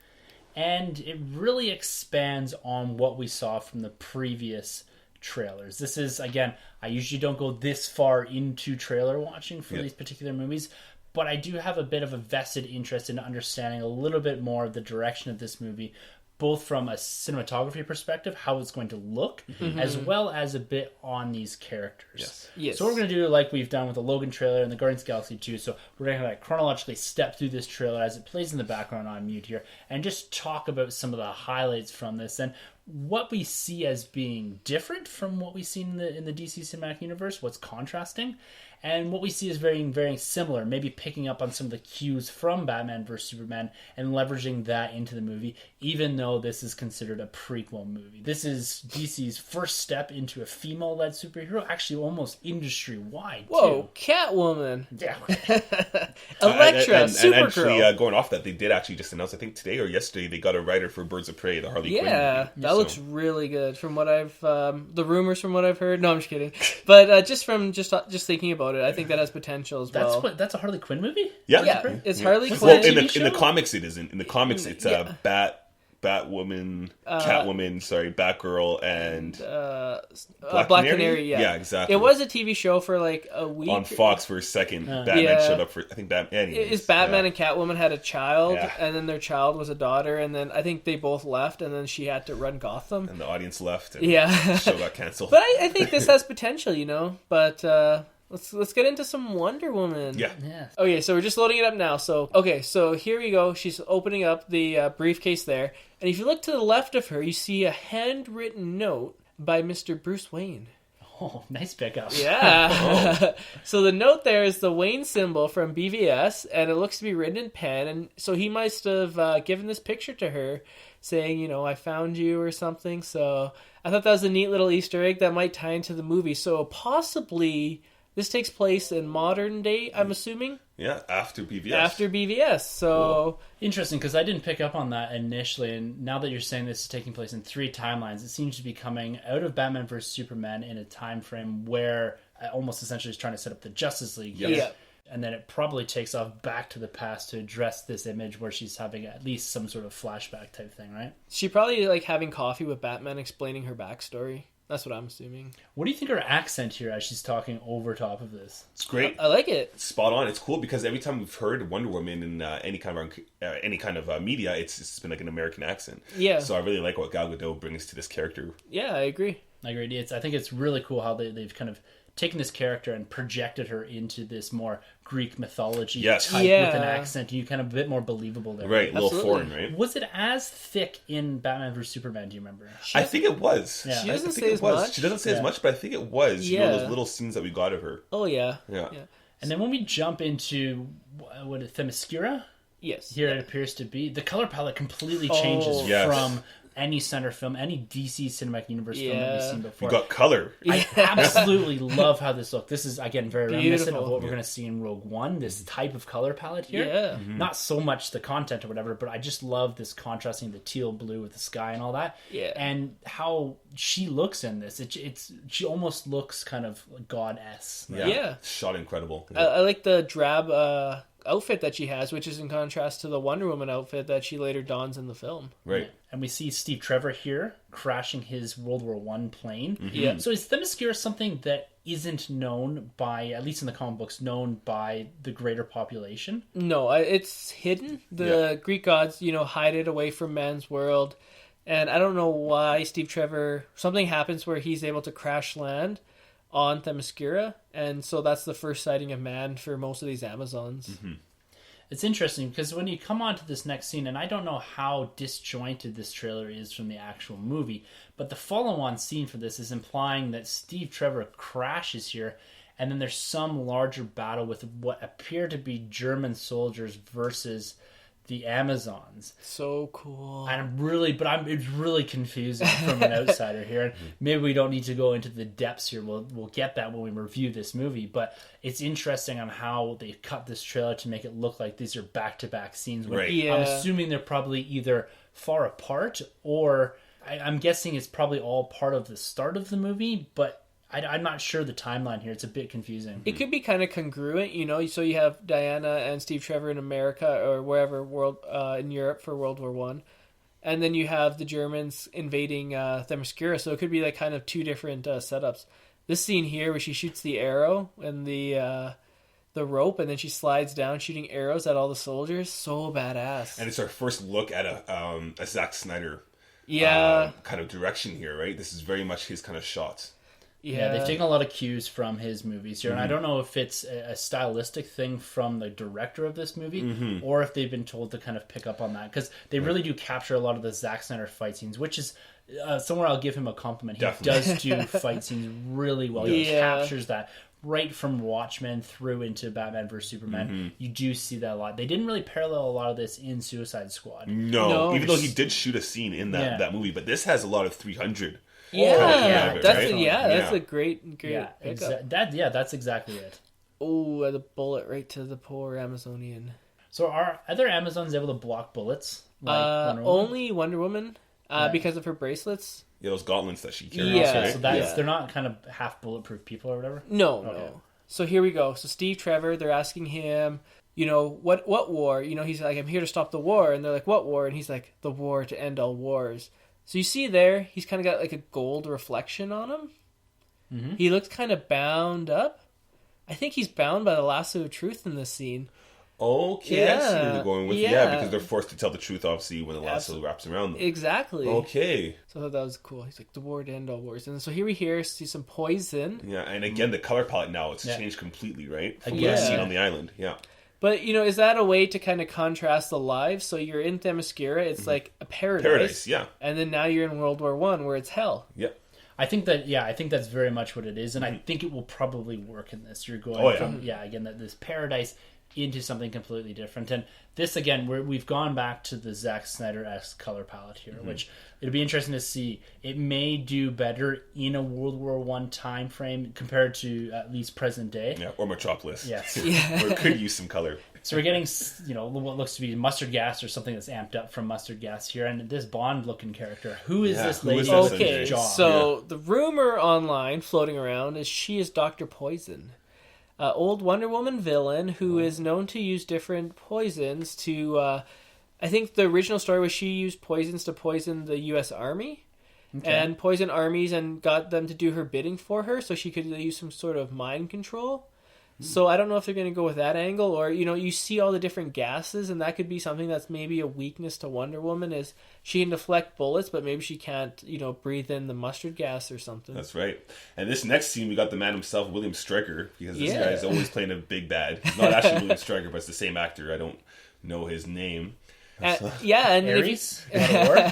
and it really expands on what we saw from the previous trailers. This is, again, I usually don't go this far into trailer watching for these particular movies, but I do have a bit of a vested interest in understanding a little bit more of the direction of this movie, both from a cinematography perspective, how it's going to look, as well as a bit on these characters. Yes. So we're going to do like we've done with the Logan trailer and the Guardians of the Galaxy 2. So we're going to chronologically step through this trailer as it plays in the background on mute here, and just talk about some of the highlights from this and what we see as being different from what we've seen in the DC Cinematic Universe, what's contrasting, and what we see as very similar, maybe picking up on some of the cues from Batman vs. Superman and leveraging that into the movie, even though this is considered a prequel movie. This is DC's first step into a female-led superhero, actually almost industry-wide, Whoa, too. Catwoman. Yeah. Elektra, and Supergirl. actually, going off that, they did actually just announce, I think today or yesterday, they got a writer for Birds of Prey, the Harley Quinn movie. That looks really good from what I've the rumors from what I've heard. No, I'm just kidding. But just thinking about it, I think that has potential as well. That's a Harley Quinn movie? Yeah, it's Harley Quinn. Well, in the comics it isn't. In the comics it's Batwoman, Catwoman, Batgirl, and Black Canary. Yeah, exactly. It was a TV show for like a week on Fox for a second. Batman showed up for, I think, Batman. Is Batman and Catwoman had a child, and then their child was a daughter, and then I think they both left, and then she had to run Gotham, and the audience left. And the show got canceled. But I think this has potential, But let's get into some Wonder Woman. Yeah. Okay, so we're just loading it up now. So here we go. She's opening up the briefcase there, and if you look to the left of her, you see a handwritten note by Mr. Bruce Wayne. Oh, nice pickup. Yeah. So the note there is the Wayne symbol from BVS, and it looks to be written in pen. And so he must have given this picture to her, saying, you know, I found you or something. So I thought that was a neat little Easter egg that might tie into the movie. So possibly this takes place in modern day, I'm assuming. Yeah, after BVS. After BVS. So Interesting, because I didn't pick up on that initially, and now that you're saying this is taking place in 3 timelines, it seems to be coming out of Batman vs. Superman in a time frame where almost essentially is trying to set up the Justice League. Yes. yeah. And then it probably takes off back to the past to address this image where she's having at least some sort of flashback type thing, right? She probably like having coffee with Batman explaining her backstory. That's what I'm assuming. What do you think her accent here as she's talking over top of this? It's great. I like it. Spot on. It's cool because every time we've heard Wonder Woman in any kind of media, it's been like an American accent. Yeah. So I really like what Gal Gadot brings to this character. Yeah, I agree. I agree. I think it's really cool how they've kind of taken this character and projected her into this more Greek mythology Yes. type Yeah. with an accent. You kind of a bit more believable there. Right, a little Absolutely. foreign, right? Was it as thick in Batman vs Superman? Do you remember? I think it was. Yeah. She I doesn't think say it as was. much. She doesn't say as Yeah. much, but I think it was. You know, Yeah. those little scenes that we got of her. Oh, yeah. Yeah. And then when we jump into what Themyscira, Yes. here it appears to be, the color palette completely changes Yes. from any center film, any DC Cinematic Universe film that we've Yeah. seen We before. got color. I absolutely love how this looks. This is, again, very reminiscent Beautiful. of what we're going to see in Rogue One, this type of color palette here. Yeah. Not so much the content or whatever, but I just love this contrasting the teal blue with the sky and all that. Yeah. And how she looks in this. She almost looks kind of goddess. Right? Yeah. Shot incredible. I like the drab outfit that she has, which is in contrast to the Wonder Woman outfit that she later dons in the film. Right. And we see Steve Trevor here crashing his World War I plane. Yeah. So is Themyscira something that isn't known by, at least in the comic books, known by the greater population? No, it's hidden. The Greek gods, hide it away from man's world. And I don't know why Steve Trevor, something happens where he's able to crash land on Themyscira. And so that's the first sighting of man for most of these Amazons. Mm-hmm. It's interesting because when you come on to this next scene, and I don't know how disjointed this trailer is from the actual movie, but the follow-on scene for this is implying that Steve Trevor crashes here, and then there's some larger battle with what appear to be German soldiers versus the Amazons. So cool. And it's really confusing from an outsider here. And maybe we don't need to go into the depths here. We'll get that when we review this movie. But it's interesting on how they cut this trailer to make it look like these are back-to-back scenes. Right. Yeah. I'm assuming they're probably either far apart or I'm guessing it's probably all part of the start of the movie. But I'm not sure the timeline here. It's a bit confusing. It could be kind of congruent, so you have Diana and Steve Trevor in America or wherever in Europe for World War One, and then you have the Germans invading Themyscira. So it could be like kind of two different setups. This scene here where she shoots the arrow and the rope, and then she slides down shooting arrows at all the soldiers, so badass. And it's our first look at a Zack Snyder kind of direction here, right? This is very much his kind of shots. Yeah, they've taken a lot of cues from his movies here, and I don't know if it's a stylistic thing from the director of this movie, or if they've been told to kind of pick up on that, because they really do capture a lot of the Zack Snyder fight scenes, which is somewhere I'll give him a compliment. He does do fight scenes really well. He captures that right from Watchmen through into Batman vs. Superman. You do see that a lot. They didn't really parallel a lot of this in Suicide Squad. No. Even though he did shoot a scene in that movie, but this has a lot of 300. That's a great Yeah, pickup. that's exactly it. Oh, the bullet right to the poor Amazonian. So are other Amazons able to block bullets? Like Wonder Woman? Only Wonder Woman, because of her bracelets. Yeah, those gauntlets that she carries. Yeah. Right? So they're not kind of half bulletproof people or whatever? No. So here we go. So Steve Trevor, they're asking him, what war? He's like, I'm here to stop the war. And they're like, what war? And he's like, the war to end all wars. So you see there, he's kind of got like a gold reflection on him. Mm-hmm. He looks kind of bound up. I think he's bound by the lasso of truth in this scene. Okay, I see where you're going with because they're forced to tell the truth, obviously, when the lasso wraps around them. Exactly. Okay. So I thought that was cool. He's like, the war to end all wars. And so here we see some poison. Yeah, and again, the color palette now, it's changed completely, right? From what Yeah. I've seen on the island, yeah. But, is that a way to kind of contrast the lives? So you're in Themyscira, it's like a paradise. Paradise, yeah. And then now you're in World War I, where it's hell. Yeah. I think that's very much what it is, and I think it will probably work in this. You're going from again this paradise into something completely different, and this again we've gone back to the Zack Snyder-esque color palette here, which it'll be interesting to see. It may do better in a World War I time frame compared to at least present day, or Metropolis. Yes, or it could use some color. So we're getting, what looks to be mustard gas or something that's amped up from mustard gas here, and this Bond-looking character. Who is this lady? Okay, so the rumor online floating around is she is Dr. Poison, old Wonder Woman villain who is known to use different poisons to. I think the original story was she used poisons to poison the U.S. Army. Okay. And poison armies and got them to do her bidding for her, so she could use some sort of mind control. So I don't know if they're going to go with that angle, or you see all the different gases, and that could be something that's maybe a weakness to Wonder Woman is she can deflect bullets, but maybe she can't breathe in the mustard gas or something. That's right. And this next scene, we got the man himself, William Stryker, because this guy is always playing a big bad. Not actually William Stryker, but it's the same actor. I don't know his name. And Ares. Ares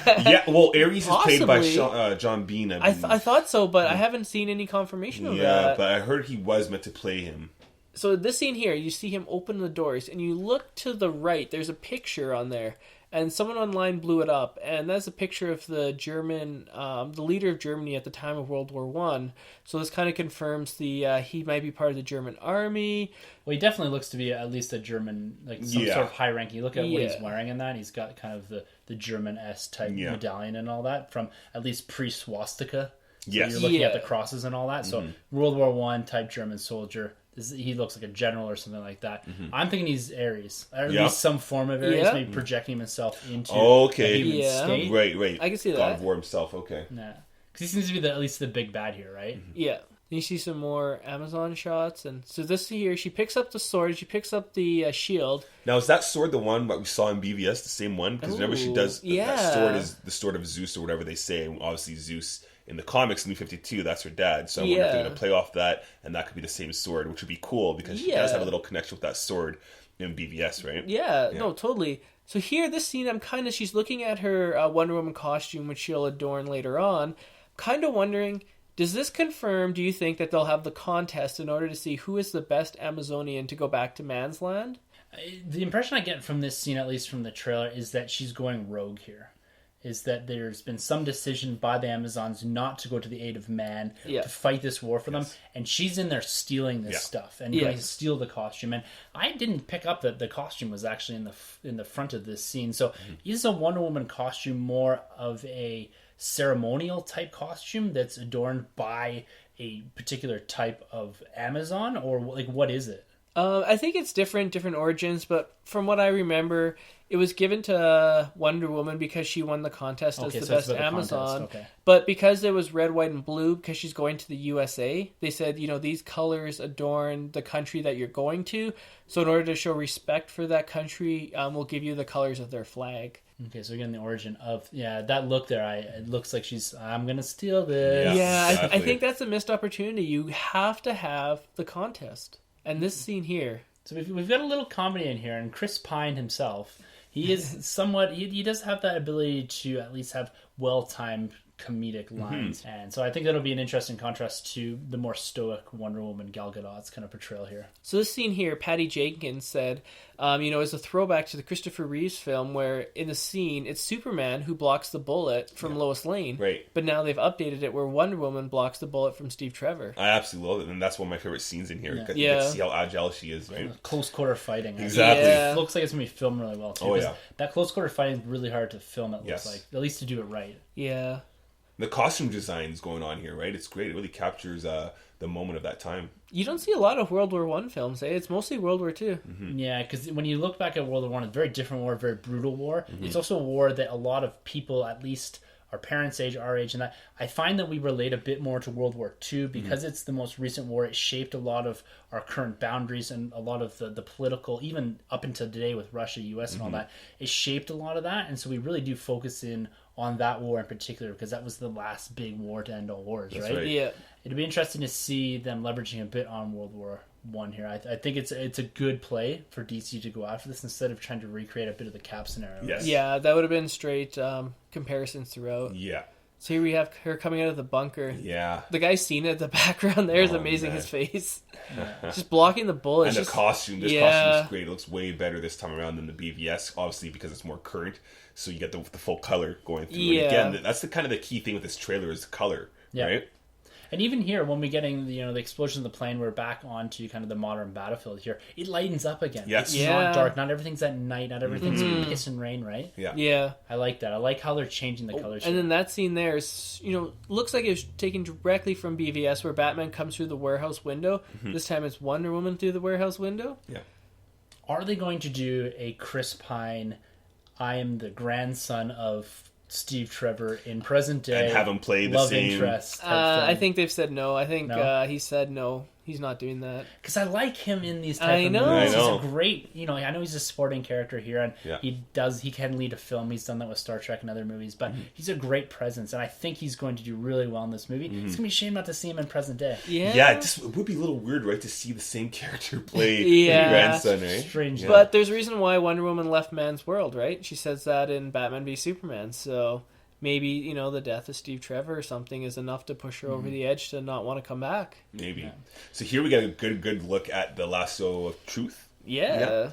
is played by John Bean. I thought so, but I haven't seen any confirmation of that. Yeah, but I heard he was meant to play him. So this scene here, you see him open the doors, and you look to the right. There's a picture on there, and someone online blew it up, and that's a picture of the German, the leader of Germany at the time of World War One. So this kind of confirms he might be part of the German army. Well, he definitely looks to be at least a German, some sort of high ranking. You look at what he's wearing in that; he's got kind of the German S type medallion and all that from at least pre-swastika. So you're looking at the crosses and all that. So World War One type German soldier. He looks like a general or something like that. I'm thinking he's Ares, or at least some form of Ares, maybe projecting himself into a human state. Right. I can see that. God of War himself. Okay. Nah, because he seems to be at least the big bad here, right? Yeah. You see some more Amazon shots, and so this here, she picks up the sword, she picks up the shield. Now, is that sword the one that we saw in BVS, the same one? Because whenever she does, that sword is the sword of Zeus or whatever they say. And obviously, Zeus in the comics, New 52, that's her dad. So I wonder if they're going to play off that, and that could be the same sword, which would be cool because she does have a little connection with that sword in BVS, right? Yeah, no, totally. So here, this scene, she's looking at her Wonder Woman costume, which she'll adorn later on. Kind of wondering, does this confirm, do you think, that they'll have the contest in order to see who is the best Amazonian to go back to Man's Land? The impression I get from this scene, at least from the trailer, is that she's going rogue here. Is that there's been some decision by the Amazons not to go to the aid of man to fight this war for them, and she's in there stealing this stuff and going to steal the costume. And I didn't pick up that the costume was actually in the front of this scene. So is a Wonder Woman costume more of a ceremonial type costume that's adorned by a particular type of Amazon, or what is it? I think it's different origins, but from what I remember, it was given to Wonder Woman because she won the contest as the best Amazon. But because it was red, white, and blue, because she's going to the USA, they said, these colors adorn the country that you're going to. So in order to show respect for that country, we'll give you the colors of their flag. Okay, so again, the origin of that look there. It looks like I'm gonna steal this. Yeah, exactly. I think that's a missed opportunity. You have to have the contest. And this scene here. So we've got a little comedy in here, and Chris Pine himself, he is somewhat, he does have that ability to at least have well-timed comedic lines. And so I think that'll be an interesting contrast to the more stoic Wonder Woman Gal Gadot's kind of portrayal here. So this scene here, Patty Jenkins said, is a throwback to the Christopher Reeves film where in the scene, it's Superman who blocks the bullet from Lois Lane. Right. But now they've updated it where Wonder Woman blocks the bullet from Steve Trevor. I absolutely love it, and that's one of my favorite scenes in here. Yeah. You get to see how agile she is, right? Close quarter fighting. Exactly. It looks like it's going to be filmed really well, too. Oh, yeah. That close quarter fighting is really hard to film, it looks like. At least to do it right. Yeah. The costume design is going on here, right? It's great. It really captures the moment of that time. You don't see a lot of World War I films, eh? It's mostly World War II. Yeah, because when you look back at World War I, it's a very different war, a very brutal war. It's also a war that a lot of people, at least our parents' age, our age, and that I find that we relate a bit more to World War II because it's the most recent war. It shaped a lot of our current boundaries and a lot of the political, even up until today with Russia, US, and all that. It shaped a lot of that, and so we really do focus in on that war in particular because that was the last big war to end all wars, right? Yeah. It'd be interesting to see them leveraging a bit on World War I here. I think it's a good play for DC to go after this instead of trying to recreate a bit of the Cap scenario. Yes. Yeah, that would have been straight comparisons throughout. Yeah. So here we have her coming out of the bunker. Yeah. The guy seen it in the background there is amazing, man. his face. Just blocking the bullet. And the costume. This costume is great. It looks way better this time around than the BVS, obviously, because it's more current. So you get the full color going through. Yeah. And again, that's the kind of the key thing with this trailer is the color, right? And even here, when we're getting the explosion of the plane, we're back onto kind of the modern battlefield here. It lightens up again. Yes. It's not dark. Not everything's at night. Not everything's piss and rain, right? Yeah. I like that. I like how they're changing the colors. And then that scene there is, looks like it was taken directly from BVS, where Batman comes through the warehouse window. This time it's Wonder Woman through the warehouse window. Yeah. Are they going to do a Chris Pine, I am the grandson of Steve Trevor in present day, and have him play the love same interest type I thing? think they've said no. I think No? he said no. He's not doing that. Because I like him in these type I of know. movies. I know. He's a great, I know he's a supporting character here, and Yeah. he can lead a film. He's done that with Star Trek and other movies, but he's a great presence, and I think he's going to do really well in this movie. It's going to be a shame not to see him in present day. Yeah, it would be a little weird, right, to see the same character play Yeah. the grandson, right? Strange. Yeah. But there's a reason why Wonder Woman left man's world, right? She says that in Batman v Superman. So maybe, the death of Steve Trevor or something is enough to push her over the edge to not want to come back. Maybe. Yeah. So here we get a good look at the lasso of truth. Yeah.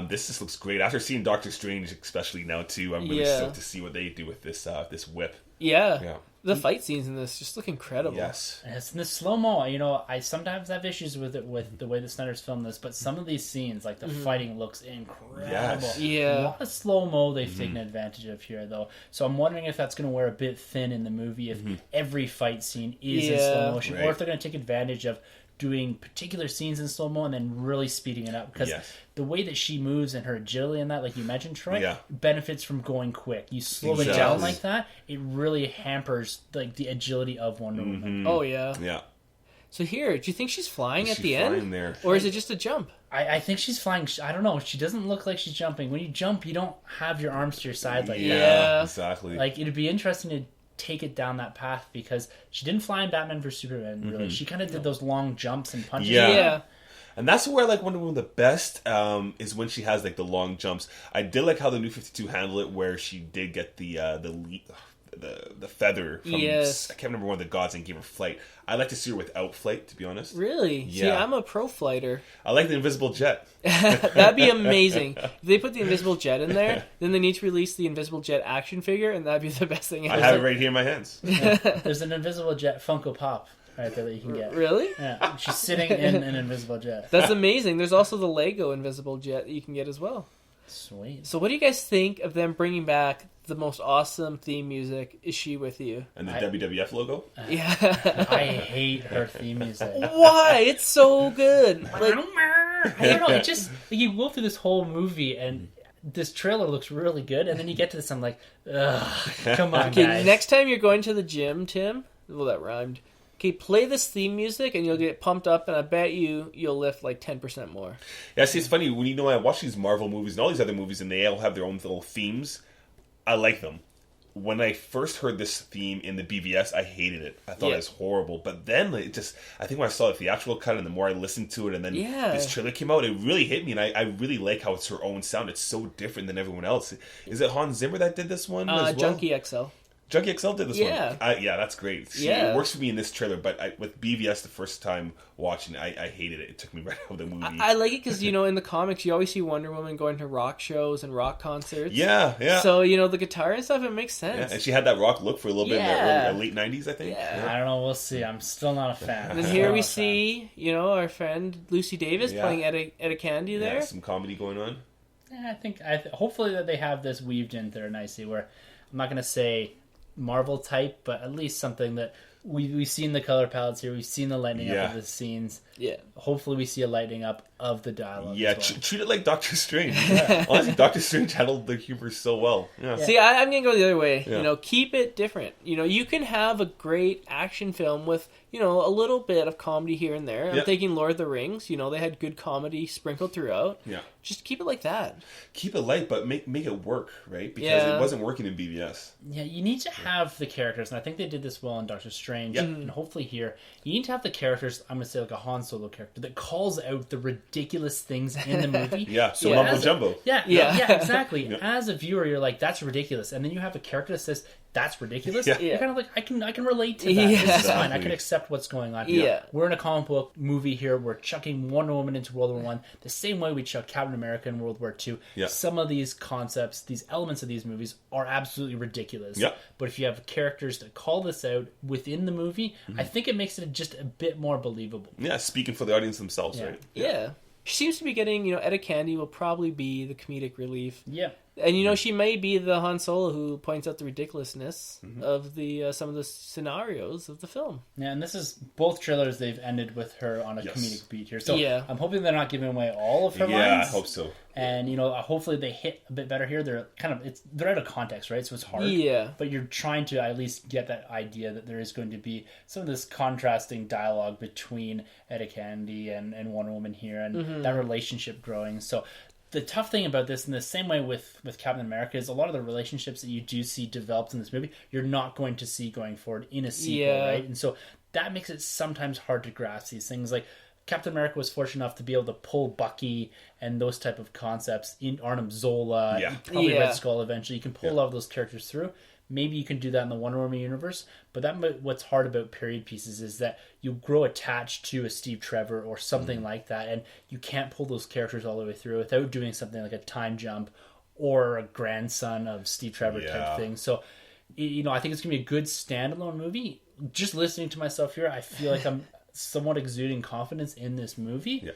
This just looks great. After seeing Doctor Strange, especially now too, I'm really stoked to see what they do with this this whip. Yeah. The fight scenes in this just look incredible. Yes. Yes, and the slow-mo, I sometimes have issues with it with the way that Snyder's filmed this, but some of these scenes, like the fighting looks incredible. Yes. Yeah. A lot of slow-mo they've taken advantage of here, though. So I'm wondering if that's going to wear a bit thin in the movie, if every fight scene is in slow motion, or if they're going to take advantage of doing particular scenes in slow-mo and then really speeding it up. Because the way that she moves and her agility in that, like you mentioned, Troy, benefits from going quick. You slow it down like that, it really hampers like the agility of Wonder Woman. Oh, yeah. Yeah. So here, do you think she's flying at the flying end? there? Or is it just a jump? I think she's flying. I don't know. She doesn't look like she's jumping. When you jump, you don't have your arms to your side like that. Yeah. Exactly. Like, it'd be interesting to take it down that path, because she didn't fly in Batman vs Superman, really. She kind of did those long jumps and punches. Yeah. And that's where I like Wonder Woman the best, is when she has like the long jumps. I did like how the New 52 handled it, where she did get the feather from I can't remember one of the gods and gave her flight. I like to see her without flight, to be honest. Really? Yeah. See, I'm a pro fighter. I like the invisible jet. That'd be amazing. If they put the invisible jet in there, then they need to release the invisible jet action figure, and that'd be the best thing ever. I have it right here in my hands. There's an invisible jet Funko Pop right there that you can get. Really? Yeah. She's sitting in an invisible jet. That's amazing. There's also the Lego invisible jet that you can get as well. Sweet. So what do you guys think of them bringing back the most awesome theme music, Is She With You? And the WWF logo? Yeah. I hate her theme music. Why? It's so good. Like, I don't know. It just, like, you go through this whole movie and this trailer looks really good, and then you get to this, I'm like, ugh, come on, okay, guys. next time you're going to the gym, Tim, well, that rhymed. Okay, play this theme music and you'll get pumped up, and I bet you'll lift like 10% more. Yeah, see, it's funny, when I watch these Marvel movies and all these other movies, and they all have their own little themes, I like them. When I first heard this theme in the BVS, I hated it. I thought it was horrible. But then I think when I saw the theatrical cut and the more I listened to it, and then this trailer came out, it really hit me, and I really like how it's her own sound. It's so different than everyone else. Is it Hans Zimmer that did this one as well? Junkie XL. Junkie XL did this one. Yeah, that's great. Yeah. It works for me in this trailer, but with BVS the first time watching it, I hated it. It took me right out of the movie. I like it because, in the comics, you always see Wonder Woman going to rock shows and rock concerts. Yeah. So, the guitar and stuff, it makes sense. Yeah, and she had that rock look for a little bit in the late 90s, I think. Yeah. I don't know. We'll see. I'm still not a fan. And then here we see, our friend Lucy Davis playing Etta Candy there. Yeah, some comedy going on. Yeah, I think hopefully that they have this weaved in there nicely, where I'm not going to say Marvel type, but at least something that we've seen the color palettes here, we've seen the lighting up of the scenes. Yeah, hopefully we see a lighting up of the dialogue. Yeah, as well. treat it like Doctor Strange. Honestly, Doctor Strange handled the humor so well. Yeah. See, I'm gonna go the other way. Keep it different. You can have a great action film with a little bit of comedy here and there. I'm thinking Lord of the Rings. They had good comedy sprinkled throughout. Yeah, just keep it like that. Keep it light, but make it work, right? Because it wasn't working in BVS. Yeah, you need to have the characters, and I think they did this well in Doctor Strange, and hopefully here, you need to have the characters, I'm going to say like a Han Solo character, that calls out the ridiculous ridiculous things in the movie. Yeah, so Yeah. mumbo jumbo. Yeah, exactly. As a viewer, you're like, that's ridiculous. And then you have a character that says, that's ridiculous. Yeah. You're kind of like, I can relate to that. Yeah. This is fine. I Exactly. can accept what's going on. Yeah. We're in a comic book movie here. We're chucking Wonder Woman into World War One the same way we chuck Captain America in World War Two. Yeah. Some of these concepts, these elements of these movies are absolutely ridiculous. Yeah. But if you have characters that call this out within the movie, I think it makes it just a bit more believable. Yeah, speaking for the audience themselves, Yeah. right? Yeah. She seems to be getting, Etta Candy will probably be the comedic relief. Yeah. And, she may be the Han Solo who points out the ridiculousness of the some of the scenarios of the film. Yeah, and this is both trailers they've ended with her on a Yes. comedic beat here. So Yeah. I'm hoping they're not giving away all of her Yeah, lines. I hope so. And hopefully they hit a bit better here. They're they're out of context, right? So it's hard. Yeah. But you're trying to at least get that idea that there is going to be some of this contrasting dialogue between Etta Candy and Wonder Woman here, and that relationship growing. So the tough thing about this, in the same way with Captain America, is a lot of the relationships that you do see developed in this movie, you're not going to see going forward in a sequel, Yeah. right? And so that makes it sometimes hard to grasp these things. Like Captain America was fortunate enough to be able to pull Bucky and those type of concepts in Arnim Zola, Yeah. probably Yeah. Red Skull eventually. You can pull a lot of those characters through. Maybe you can do that in the Wonder Woman universe, but what's hard about period pieces is that you grow attached to a Steve Trevor or something like that, and you can't pull those characters all the way through without doing something like a time jump or a grandson of Steve Trevor type thing. So, I think it's going to be a good standalone movie. Just listening to myself here, I feel like I'm somewhat exuding confidence in this movie. Yeah.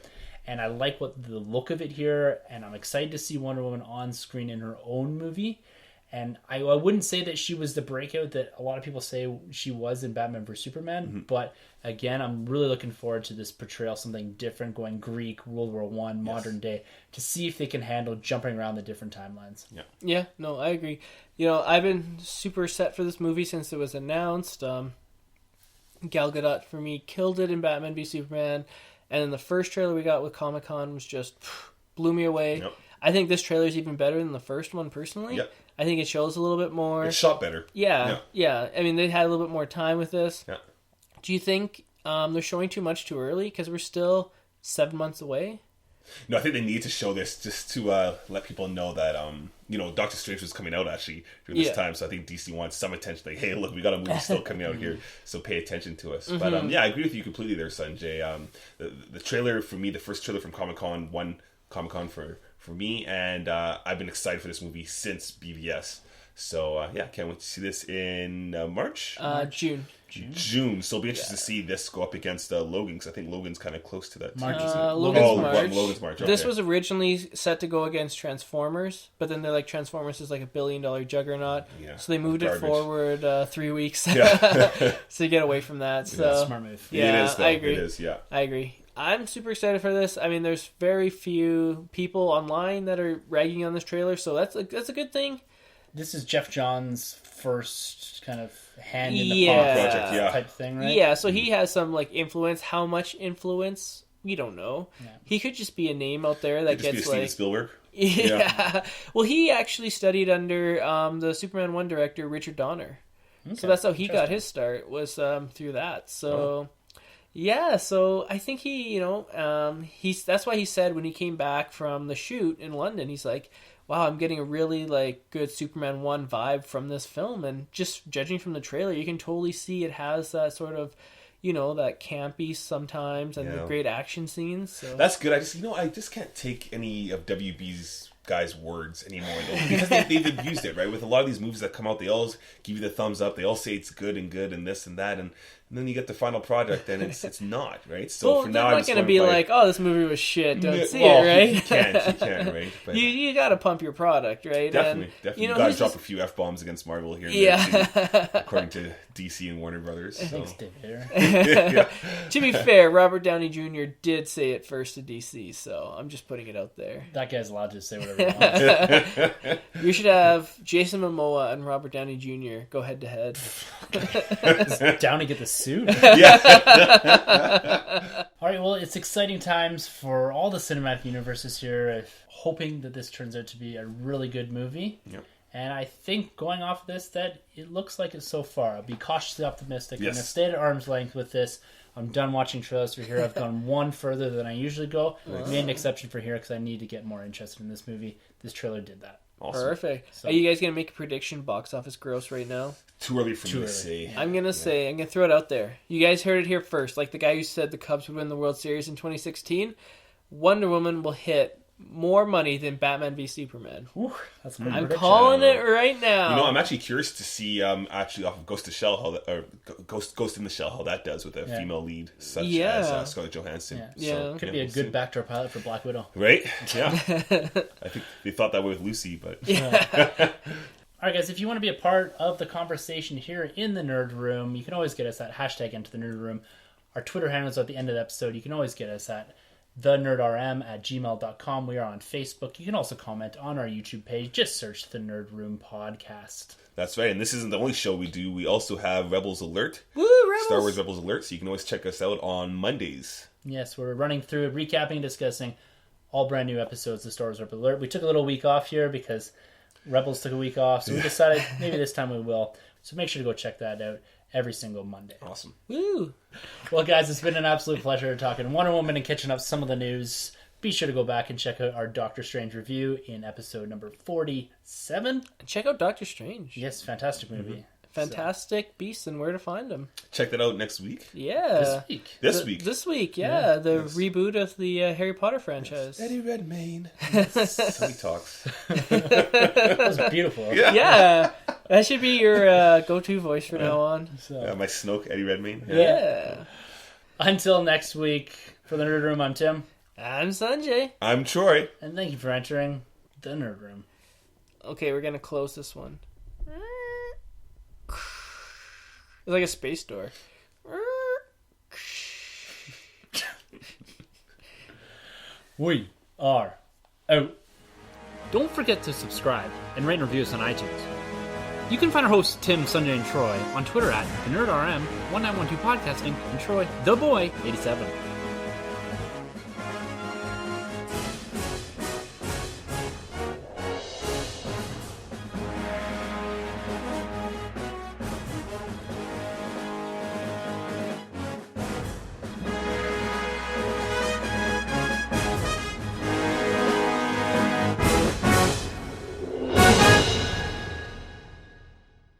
And I like the look of it here, and I'm excited to see Wonder Woman on screen in her own movie. And I wouldn't say that she was the breakout that a lot of people say she was in Batman vs. Superman. But again, I'm really looking forward to this portrayal, something different, going Greek, World War One, modern day, to see if they can handle jumping around the different timelines. Yeah. Yeah, no, I agree. I've been super set for this movie since it was announced. Gal Gadot, for me, killed it in Batman v Superman. And then the first trailer we got with Comic-Con was just blew me away. Yep. I think this trailer is even better than the first one, personally. Yep. I think it shows a little bit more. It's shot better. Yeah. I mean, they had a little bit more time with this. Yeah. Do you think they're showing too much too early? Because we're still 7 months away. No, I think they need to show this just to let people know that Doctor Strange was coming out actually during this time, so I think DC wants some attention. Like, hey, look, we got a movie still coming out here, so pay attention to us. But I agree with you completely there, Sunjay. The trailer for me, the first trailer from Comic-Con, won Comic-Con for me, and I've been excited for this movie since BVS. So can't wait to see this in March. June. So it'll be interesting to see this go up against Logan, because I think Logan's kind of close to that. March. Logan's March. Okay. This was originally set to go against Transformers, but then they're like, Transformers is like $1 billion juggernaut. Yeah. So they moved it forward 3 weeks Yeah. to get away from that. So Smart move. Yeah, it is, though. I agree. It is, yeah. I agree. I'm super excited for this. I mean, there's very few people online that are ragging on this trailer, so that's a good thing. This is Jeff Johns' first kind of hand in the Yeah. pocket Project, type thing, right? Yeah, so he has some like influence. How much influence? We don't know. Yeah. He could just be a name out there that Could just be a gets Steven like Spielberg. Yeah. Well, he actually studied under the Superman 1 director, Richard Donner. Okay. So that's how he got his start, was through that. So, yeah, so I think he, that's why he said when he came back from the shoot in London, he's like, wow, I'm getting a really, like, good Superman 1 vibe from this film. And just judging from the trailer, you can totally see it has that sort of, that campy sometimes and the great action scenes. So. That's good. I just can't take any of WB's guys' words anymore, though, because they've abused it, right? With a lot of these movies that come out, they all give you the thumbs up. They all say it's good and this and that, and then you get the final project and it's not, right? So well, for they're now, not going to be like, oh, this movie was shit. Don't see it, right? You can't, right? But you got to pump your product, right? definitely. You got to drop a few F-bombs against Marvel here and there, too, according to DC and Warner Brothers. So. Thanks, David. To be fair, Robert Downey Jr. did say it first to DC, so I'm just putting it out there. That guy's allowed to say whatever he wants. You should have Jason Momoa and Robert Downey Jr. go head to head. Downey get the suit. Yeah. All right, well, it's exciting times for all the cinematic universes here. Hoping that this turns out to be a really good movie. Yep. And I think going off of this, that it looks like it so far. I'll be cautiously optimistic. Yes. I'm going to stay at arm's length with this. I'm done watching trailers for here. I've gone one further than I usually go. I made an exception for here because I need to get more interested in this movie. This trailer did that. Awesome. Perfect. So- Are you guys going to make a prediction box office gross right now? Too early for me to say. I'm going to say, I'm going to throw it out there. You guys heard it here first. Like the guy who said the Cubs would win the World Series in 2016, Wonder Woman will hit more money than Batman v Superman. Ooh, that's my I'm prediction. calling it right now. You know, I'm actually curious to see actually off of Ghost in the Shell how that does with a female lead such as Scarlett Johansson. Yeah. Could be a good backdoor pilot for Black Widow. Right? Yeah. I think they thought that way with Lucy, but All right, guys, if you want to be a part of the conversation here in the Nerd Room, you can always get us at #IntoTheNerdRoom. Our Twitter handles at the end of the episode. You can always get us at thenerdrm@gmail.com. We are on Facebook. You can also comment on our YouTube page. Just search the Nerd Room Podcast. that's right. And this isn't the only show we do. We also have Rebels Alert. Woo, Rebels! Star Wars Rebels Alert, so you can always check us out on Mondays. Yes, we're running through, recapping, discussing all brand new episodes of Star Wars Rebels Alert. We took a little week off here because Rebels took a week off, so we decided maybe this time we will. So make sure to go check that out every single Monday. Awesome. Woo! Well, guys, it's been an absolute pleasure talking Wonder Woman and catching up some of the news. Be sure to go back and check out our Doctor Strange review in episode number 47. Check out Doctor Strange. Yes, fantastic movie. Fantastic Beasts and Where to Find Them. Check that out next week. Yeah. This week. This week. The reboot of the Harry Potter franchise. Eddie Redmayne. That's how he talks. That was beautiful. Yeah. That should be your go-to voice from now on. So, My Snoke, Eddie Redmayne. Yeah. until next week, for the Nerd Room, I'm Tim. I'm Sunjay. I'm Troy. And thank you for entering the Nerd Room. Okay, we're going to close this one. It's like a space door. We are out. Don't forget to subscribe and rate and review us on iTunes. You can find our hosts Tim, Sunjay, and Troy on Twitter at TheNerdRM, 1912 Podcasting, and Troy, the Boy, 87.